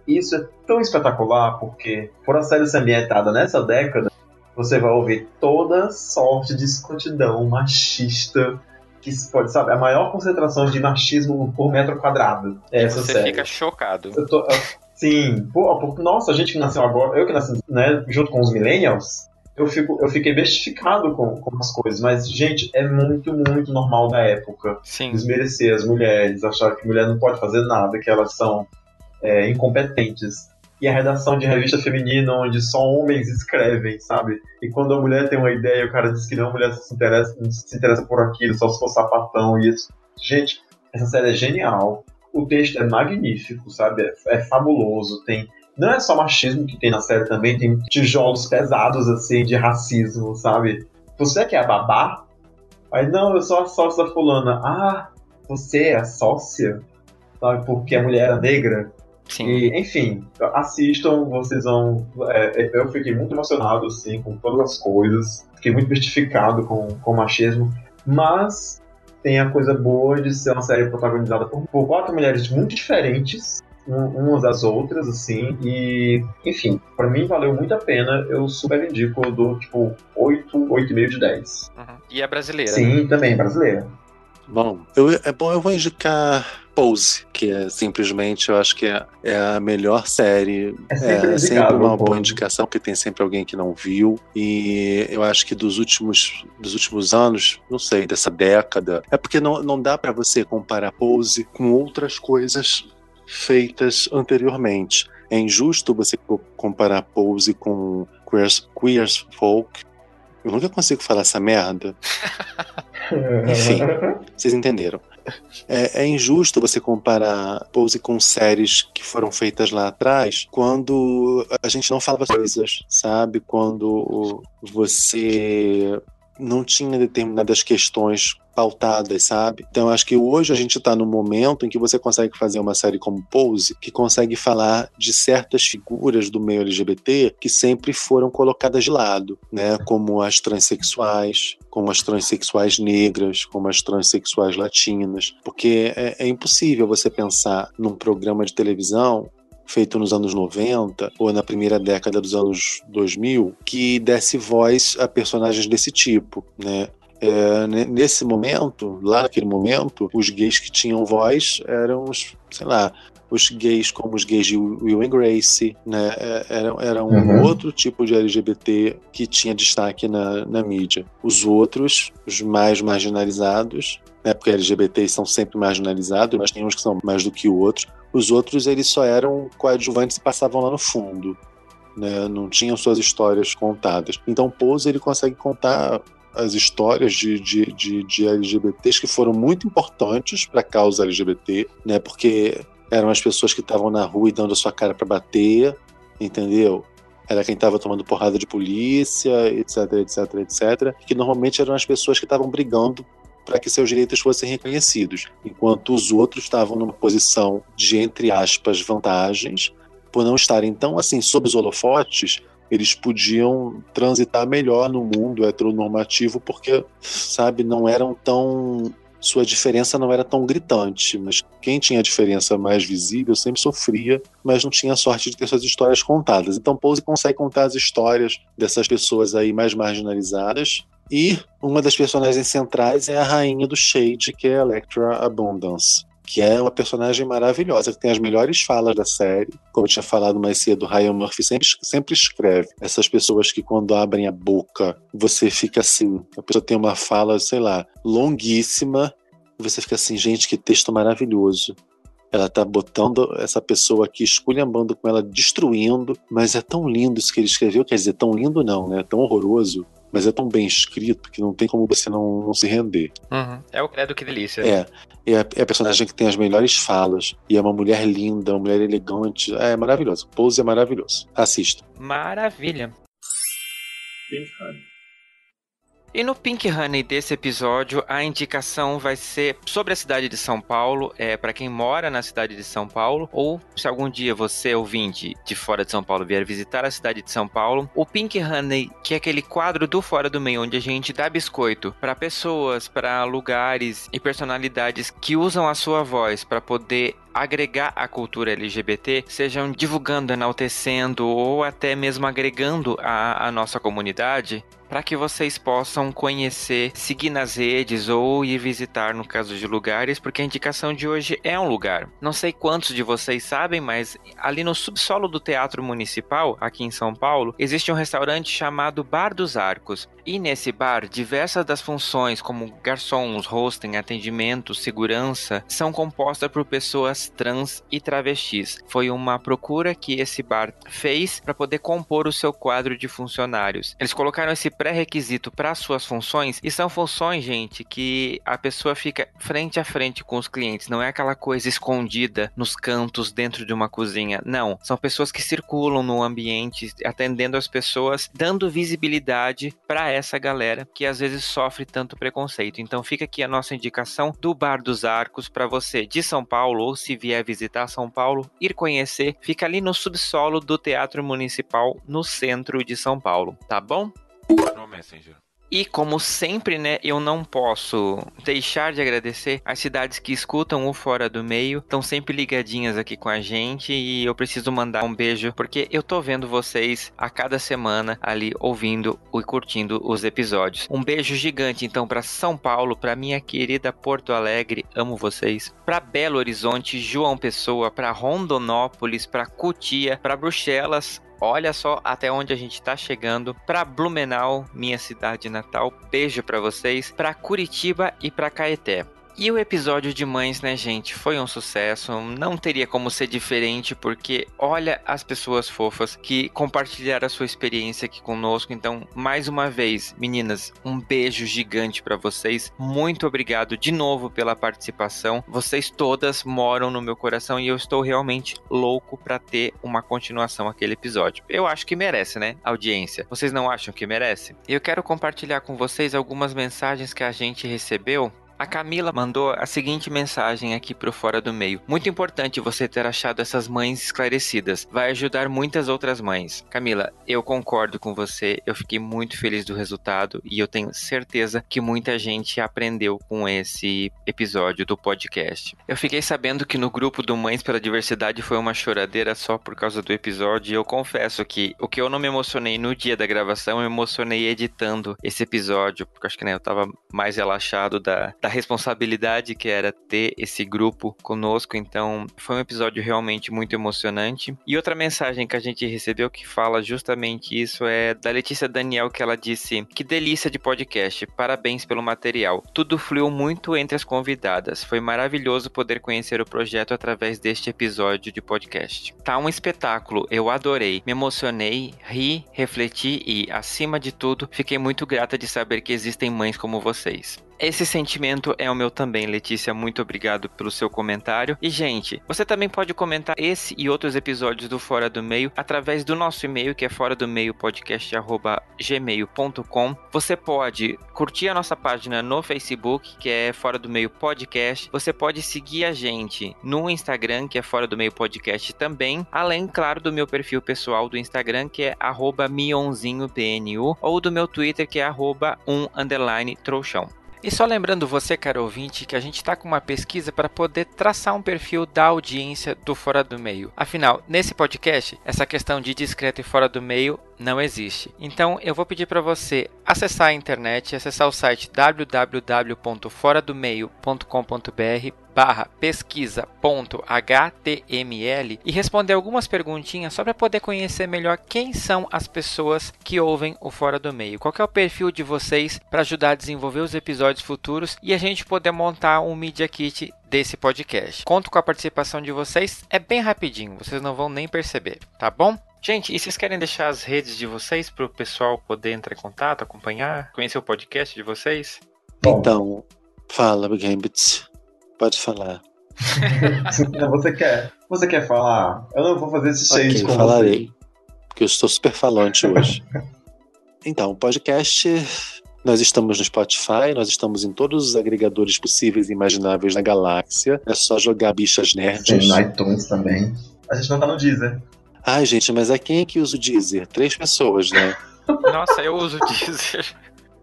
Isso é tão espetacular, porque por a série ser ambientada nessa década, você vai ouvir toda sorte de escrotidão machista, que pode, sabe, a maior concentração de machismo por metro quadrado. Essa Você série. fica chocado. Sim, nossa, a gente que nasceu agora, eu que nasci, né, junto com os millennials, eu fiquei bestificado com as coisas, mas, gente, é muito, muito normal da época. Sim. Desmerecer as mulheres, achar que mulher não pode fazer nada, que elas são incompetentes. E a redação de revista feminina, onde só homens escrevem, sabe? E quando a mulher tem uma ideia, o cara diz que não, a mulher não se interessa por aquilo, só se for sapatão e isso. Gente, essa série é genial. O texto é magnífico, sabe? É fabuloso. Não é só machismo que tem na série também, tem tijolos pesados, assim, de racismo, sabe? Você que é a babá? Aí, não, eu sou a sócia da fulana. Ah, você é a sócia? Sabe? Porque a mulher era negra? Sim. E, enfim, assistam, vocês vão... eu fiquei muito emocionado, assim, com todas as coisas. Fiquei muito mystificado com o machismo. Mas tem a coisa boa de ser uma série protagonizada por 4 mulheres muito diferentes, umas das outras, assim, e, enfim, pra mim valeu muito a pena. Eu super indico, eu dou, tipo, 8,5 de 10. Uhum. E é brasileira, Sim, né? também, brasileira. Bom, eu vou indicar Pose, que é simplesmente, eu acho que é a melhor série. É sempre uma boa Pose. indicação, porque tem sempre alguém que não viu. E eu acho que dos últimos anos, não sei, dessa década, é porque não dá pra você comparar Pose com outras coisas feitas anteriormente. É injusto você comparar Pose com Queer Folk. Eu nunca consigo falar essa merda. Enfim, vocês entenderam. É injusto você comparar Pose com séries que foram feitas lá atrás, quando a gente não falava coisas, sabe? Quando você não tinha determinadas questões pautadas, sabe? Então acho que hoje a gente está num momento em que você consegue fazer uma série como Pose, que consegue falar de certas figuras do meio LGBT que sempre foram colocadas de lado, né? Como as transexuais, como as transexuais negras, como as transexuais latinas, porque é impossível você pensar num programa de televisão feito nos anos 90 ou na primeira década dos anos 2000 que desse voz a personagens desse tipo, né? Nesse momento, lá naquele momento, os gays que tinham voz eram os gays como os gays de Will and Grace, né? Era um outro tipo de LGBT que tinha destaque na mídia. Os outros, os mais marginalizados, né? Porque LGBTs são sempre marginalizados, mas tem uns que são mais do que outros. Os outros, eles só eram coadjuvantes e passavam lá no fundo, né? Não tinham suas histórias contadas. Então, Pose, ele consegue contar as histórias de LGBTs que foram muito importantes para a causa LGBT, né? Porque eram as pessoas que estavam na rua e dando a sua cara para bater, entendeu? Era quem estava tomando porrada de polícia, etc, etc, etc. Que normalmente eram as pessoas que estavam brigando para que seus direitos fossem reconhecidos, enquanto os outros estavam numa posição de, entre aspas, vantagens, por não estarem tão assim sob os holofotes. Eles podiam transitar melhor no mundo heteronormativo porque, sabe, sua diferença não era tão gritante, mas quem tinha a diferença mais visível sempre sofria, mas não tinha sorte de ter suas histórias contadas. Então Pose consegue contar as histórias dessas pessoas aí mais marginalizadas, e uma das personagens centrais é a rainha do Shade, que é a Electra Abundance, que é uma personagem maravilhosa, que tem as melhores falas da série. Como eu tinha falado mais cedo, Ryan Murphy sempre escreve essas pessoas que quando abrem a boca, você fica assim, a pessoa tem uma fala, sei lá, longuíssima, e você fica assim, gente, que texto maravilhoso. Ela tá botando essa pessoa aqui, esculhambando com ela, destruindo, mas é tão lindo isso que ele escreveu, quer dizer, tão lindo não, né? Tão horroroso, mas é tão bem escrito que não tem como você não se render. É o credo, que delícia. É a personagem que tem as melhores falas, e é uma mulher linda, uma mulher elegante, é maravilhoso. Pose é maravilhoso. Assista. Maravilha. E no Pink Honey desse episódio, a indicação vai ser sobre a cidade de São Paulo, para quem mora na cidade de São Paulo, ou se algum dia você, ouvinte de fora de São Paulo, vier visitar a cidade de São Paulo, o Pink Honey, que é aquele quadro do Fora do Meio, onde a gente dá biscoito para pessoas, para lugares e personalidades que usam a sua voz para poder agregar a cultura LGBT, sejam divulgando, enaltecendo ou até mesmo agregando a nossa comunidade, para que vocês possam conhecer, seguir nas redes ou ir visitar no caso de lugares, porque a indicação de hoje é um lugar. Não sei quantos de vocês sabem, mas ali no subsolo do Teatro Municipal, aqui em São Paulo, existe um restaurante chamado Bar dos Arcos. E nesse bar, diversas das funções, como garçons, hosting, atendimento, segurança, são compostas por pessoas trans e travestis. Foi uma procura que esse bar fez para poder compor o seu quadro de funcionários. Eles colocaram esse pré-requisito para suas funções, e são funções, gente, que a pessoa fica frente a frente com os clientes, não é aquela coisa escondida nos cantos dentro de uma cozinha, não, são pessoas que circulam no ambiente, atendendo as pessoas, dando visibilidade para essa galera que às vezes sofre tanto preconceito. Então fica aqui a nossa indicação do Bar dos Arcos para você de São Paulo, ou se vier visitar São Paulo, ir conhecer, fica ali no subsolo do Teatro Municipal, no centro de São Paulo, tá bom? No Messenger. E como sempre, né, eu não posso deixar de agradecer as cidades que escutam o Fora do Meio, estão sempre ligadinhas aqui com a gente, e eu preciso mandar um beijo, porque eu tô vendo vocês a cada semana ali ouvindo e curtindo os episódios. Um beijo gigante então para São Paulo, para minha querida Porto Alegre, amo vocês, para Belo Horizonte, João Pessoa, para Rondonópolis, para Cotia, para Bruxelas. Olha só até onde a gente tá chegando. Para Blumenau, minha cidade natal, beijo para vocês. Para Curitiba e para Caeté. E o episódio de Mães, né, gente, foi um sucesso, não teria como ser diferente, porque olha as pessoas fofas que compartilharam a sua experiência aqui conosco. Então, mais uma vez, meninas, um beijo gigante para vocês, muito obrigado de novo pela participação, vocês todas moram no meu coração e eu estou realmente louco para ter uma continuação aquele episódio. Eu acho que merece, né, audiência? Vocês não acham que merece? Eu quero compartilhar com vocês algumas mensagens que a gente recebeu. A Camila mandou a seguinte mensagem aqui pro Fora do Meio. Muito importante você ter achado essas mães esclarecidas. Vai ajudar muitas outras mães. Camila, eu concordo com você. Eu fiquei muito feliz do resultado e eu tenho certeza que muita gente aprendeu com esse episódio do podcast. Eu fiquei sabendo que no grupo do Mães pela Diversidade foi uma choradeira só por causa do episódio, e eu confesso que o que eu não me emocionei no dia da gravação, eu me emocionei editando esse episódio, porque acho que, né, eu tava mais relaxado da responsabilidade que era ter esse grupo conosco. Então foi um episódio realmente muito emocionante. E outra mensagem que a gente recebeu que fala justamente isso é da Letícia Daniel, que ela disse: que delícia de podcast, parabéns pelo material, tudo fluiu muito entre as convidadas, foi maravilhoso poder conhecer o projeto através deste episódio de podcast. Tá um espetáculo, eu adorei, me emocionei, ri, refleti e, acima de tudo, fiquei muito grata de saber que existem mães como vocês. Esse sentimento é o meu também, Letícia, muito obrigado pelo seu comentário. E, gente, você também pode comentar esse e outros episódios do Fora do Meio através do nosso e-mail, que é foradomeiopodcast@gmail.com. Você pode curtir a nossa página no Facebook, que é Fora do Meio Podcast. Você pode seguir a gente no Instagram, que é Fora do Meio Podcast também. Além, claro, do meu perfil pessoal do Instagram, que é @mionzinhopnu, ou do meu Twitter, que é @1_trouxão. E só lembrando você, caro ouvinte, que a gente está com uma pesquisa para poder traçar um perfil da audiência do Fora do Meio. Afinal, nesse podcast, essa questão de discreto e fora do meio não existe. Então, eu vou pedir para você acessar a internet, acessar o site www.foradomeio.com.br/pesquisa.html e responder algumas perguntinhas só para poder conhecer melhor quem são as pessoas que ouvem o Fora do Meio. Qual que é o perfil de vocês para ajudar a desenvolver os episódios futuros e a gente poder montar um Media Kit desse podcast. Conto com a participação de vocês, é bem rapidinho, vocês não vão nem perceber, tá bom? Gente, e vocês querem deixar as redes de vocês para o pessoal poder entrar em contato, acompanhar, conhecer o podcast de vocês? Bom. Então, fala, Gambit. Pode falar. Não, você quer falar? Eu não vou fazer esse shade com falarei, você. porque eu estou super falante hoje. Então, o podcast, nós estamos no Spotify, nós estamos em todos os agregadores possíveis e imagináveis na galáxia. É só jogar Bichas Nerds. Sim, no iTunes também. A gente não tá no Deezer. Ai, gente, mas quem é que usa o Deezer? 3 pessoas, né? Nossa, eu uso o Deezer.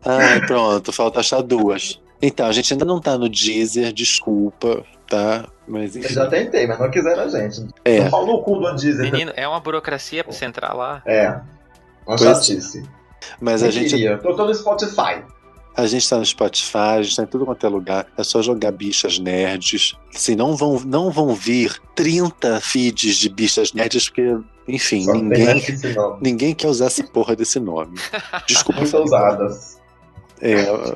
Ah, pronto, falta achar 2. Então, a gente ainda não tá no Deezer, desculpa, tá? Mas enfim. Eu já tentei, mas não quiseram a gente. É. Não falo no cu do Deezer. Menino, é uma burocracia pra você entrar lá. É. Uma Pois- chatice. Mas Eu a gente, queria. Eu tô no Spotify. a gente tá no Spotify, a gente tá em tudo quanto é lugar. É só jogar Bichas Nerds. Assim, não vão vir 30 feeds de Bichas Nerds, porque, enfim, Só tem esse nome. ninguém quer usar essa porra desse nome. Desculpa. Muito ousadas.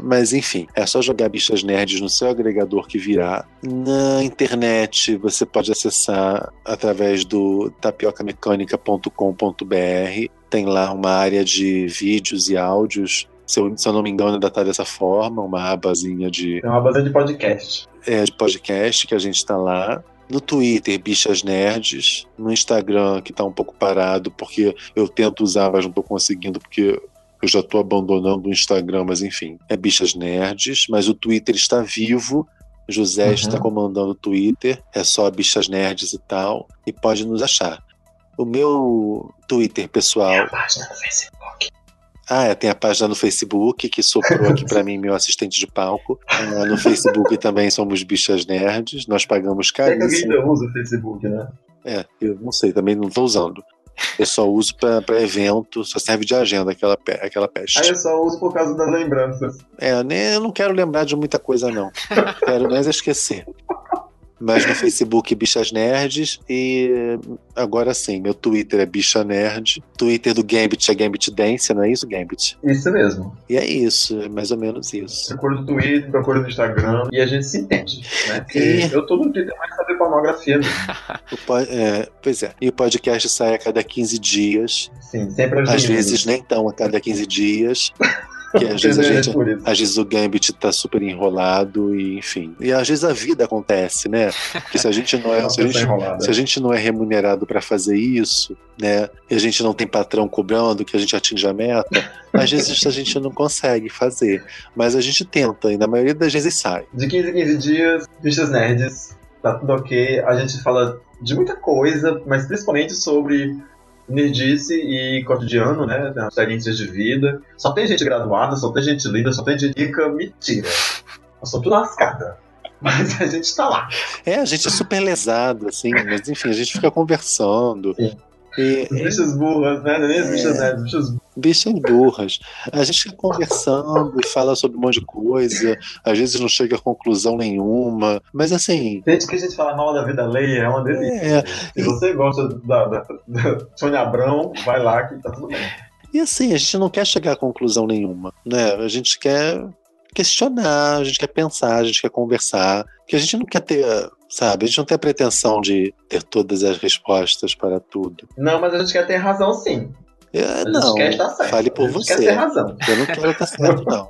Mas enfim, é só jogar Bichas Nerds no seu agregador que virá. Na internet você pode acessar através do tapiocamecanica.com.br. Tem lá uma área de vídeos e áudios. Se eu não me engano, ainda tá dessa forma, uma abazinha de Tem uma base de podcast. podcast que a gente tá lá. No Twitter, Bichas Nerds. No Instagram, que tá um pouco parado, porque eu tento usar, mas não tô conseguindo, porque eu já tô abandonando o Instagram, mas enfim. É Bichas Nerds, mas o Twitter está vivo. José está comandando o Twitter. É só Bichas Nerds e tal. E pode nos achar. O meu Twitter pessoal... Página no Facebook. Tem a página no Facebook, que soprou aqui pra mim, meu assistente de palco. No Facebook também somos Bichas Nerds. Nós pagamos Sei que alguém caríssimo. ainda usa o Facebook, né? Eu não sei, também não tô usando. Eu só uso pra evento, só serve de agenda aquela peste. Aí eu só uso por causa das lembranças. Eu não quero lembrar de muita coisa, não. Quero mais esquecer. Mas no Facebook, Bichas Nerds. E agora sim, meu Twitter é Bicha Nerd. Twitter do Gambit é Gambit Dance, não é isso, Gambit? Isso mesmo. E é isso, é mais ou menos isso. Procura no Twitter, procura no Instagram. E a gente se entende, né? Porque eu tô no Twitter mais fazer pornografia mesmo. Pois é. E o podcast sai a cada 15 dias. Sim, sempre Às vezes nem tão a cada 15 dias. Que às vezes o Gambit tá super enrolado e enfim. E às vezes a vida acontece, né? Porque se a gente não é, se a gente não é remunerado para fazer isso, né? E a gente não tem patrão cobrando que a gente atinja a meta, às vezes a gente não consegue fazer. Mas a gente tenta e na maioria das vezes sai. De 15 em 15 dias, Bichas Nerds, tá tudo ok. A gente fala de muita coisa, mas principalmente sobre nerdice e cotidiano, né? Experiências de vida. Só tem gente graduada, só tem gente linda, só tem gente rica. Mentira. Nós somos tudo lascada. Mas a gente tá lá. A gente é super lesado, assim, mas enfim, a gente fica conversando. Sim. Bichas burras, né? Nem as bichas nerds, bichas Bichas burras. A gente fica conversando e fala sobre um monte de coisa, às vezes não chega a conclusão nenhuma, mas assim. Desde que a gente fala mal da vida alheia, é uma delícia. Se você gosta da Sônia Abrão, vai lá que tá tudo bem. E assim, a gente não quer chegar a conclusão nenhuma, né? A gente quer questionar, a gente quer pensar, a gente quer conversar, porque a gente não quer ter, sabe, a gente não tem a pretensão de ter todas as respostas para tudo. Não, mas a gente quer ter razão, sim. Não, quer estar certo. fale por você. A gente quer ter razão. Eu não quero estar certo, não.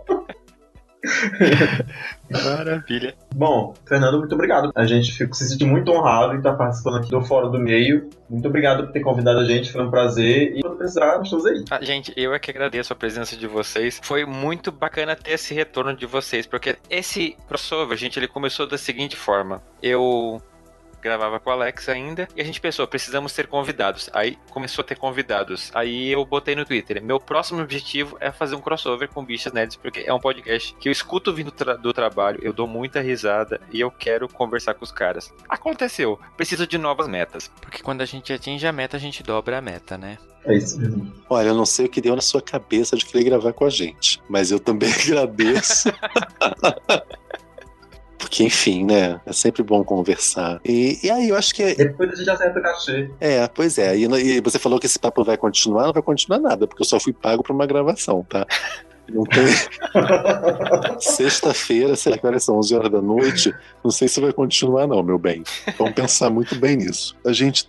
Maravilha. Bom, Fernando, muito obrigado. A gente se sente muito honrado em estar participando aqui do Fora do Meio. Muito obrigado por ter convidado a gente, foi um prazer. E quando precisar, nós estamos aí. Gente, eu é que agradeço a presença de vocês. Foi muito bacana ter esse retorno de vocês, porque esse crossover, gente, ele começou da seguinte forma. Eu gravava com o Alex ainda, e a gente pensou, precisamos ter convidados. Aí começou a ter convidados. Aí eu botei no Twitter, meu próximo objetivo é fazer um crossover com Bichas Nerds, porque é um podcast que eu escuto vindo do trabalho, eu dou muita risada, e eu quero conversar com os caras. Aconteceu, preciso de novas metas. Porque quando a gente atinge a meta, a gente dobra a meta, né? É isso mesmo. Olha, eu não sei o que deu na sua cabeça de querer gravar com a gente, mas eu também agradeço. Porque, enfim, né? É sempre bom conversar. E aí, eu acho que... Depois a gente acerta o cachê. Pois é. E você falou que esse papo vai continuar? Não vai continuar nada, porque eu só fui pago pra uma gravação, tá? Não tem. Sexta-feira, sei lá que horas são, 11 horas da noite. Não sei se vai continuar, não, meu bem. Vamos pensar muito bem nisso. A gente,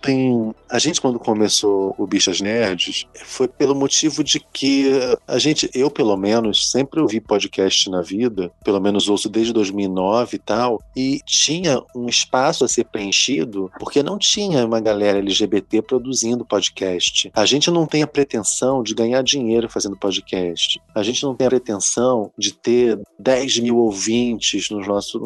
quando começou o Bichas Nerds, foi pelo motivo de que eu pelo menos, sempre ouvi podcast na vida, pelo menos ouço desde 2009 e tal, e tinha um espaço a ser preenchido, porque não tinha uma galera LGBT produzindo podcast. A gente não tem a pretensão de ganhar dinheiro fazendo podcast. A gente não tem a pretensão de ter 10 mil ouvintes no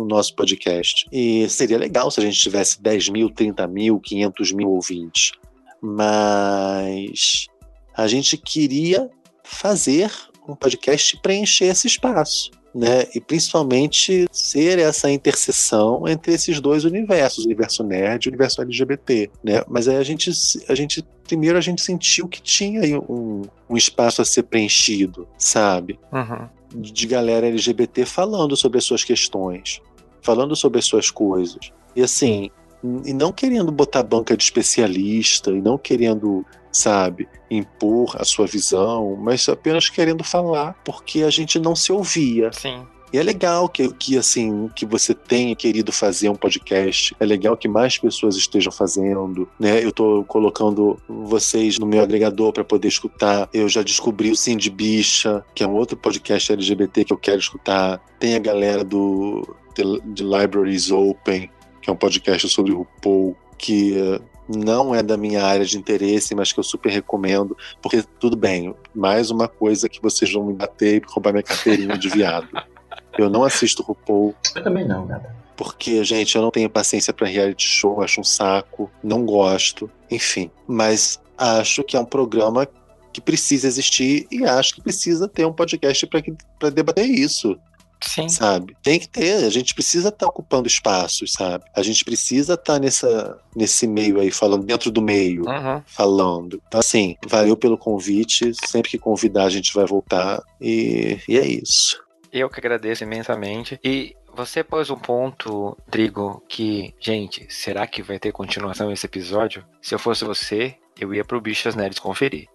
nosso podcast. E seria legal se a gente tivesse 10 mil, 30 mil, 500 mil ouvintes. Mas a gente queria fazer um podcast e preencher esse espaço, né? E principalmente ser essa interseção entre esses dois universos, o universo nerd e o universo LGBT, né? Mas aí a gente primeiro sentiu que tinha aí um espaço a ser preenchido, sabe? Uhum. De galera LGBT falando sobre as suas questões, falando sobre as suas coisas. E assim, e não querendo botar banca de especialista, e não querendo, sabe, impor a sua visão, mas apenas querendo falar, porque a gente não se ouvia. Sim. E é legal que você tenha querido fazer um podcast. É legal que mais pessoas estejam fazendo, né? Eu tô colocando vocês no meu agregador para poder escutar. Eu já descobri o Sim de Bicha, que é um outro podcast LGBT que eu quero escutar. Tem a galera de Libraries Open, que é um podcast sobre o RuPaul, que não é da minha área de interesse, mas que eu super recomendo, porque tudo bem, mais uma coisa que vocês vão me bater e roubar minha carteirinha de viado. Eu não assisto RuPaul. Eu também não, gata. Porque, gente, eu não tenho paciência pra reality show, acho um saco, não gosto, enfim. Mas acho que é um programa que precisa existir e acho que precisa ter um podcast pra debater isso. Sim. Sabe? Tem que ter, a gente precisa estar ocupando espaços, sabe? A gente precisa estar nesse meio aí, falando, dentro do meio, falando. Então, assim, valeu pelo convite, sempre que convidar a gente vai voltar e é isso. Eu que agradeço imensamente. E você pôs um ponto, Trigo, que, gente, será que vai ter continuação esse episódio? Se eu fosse você, eu ia pro Bichas Nerds conferir.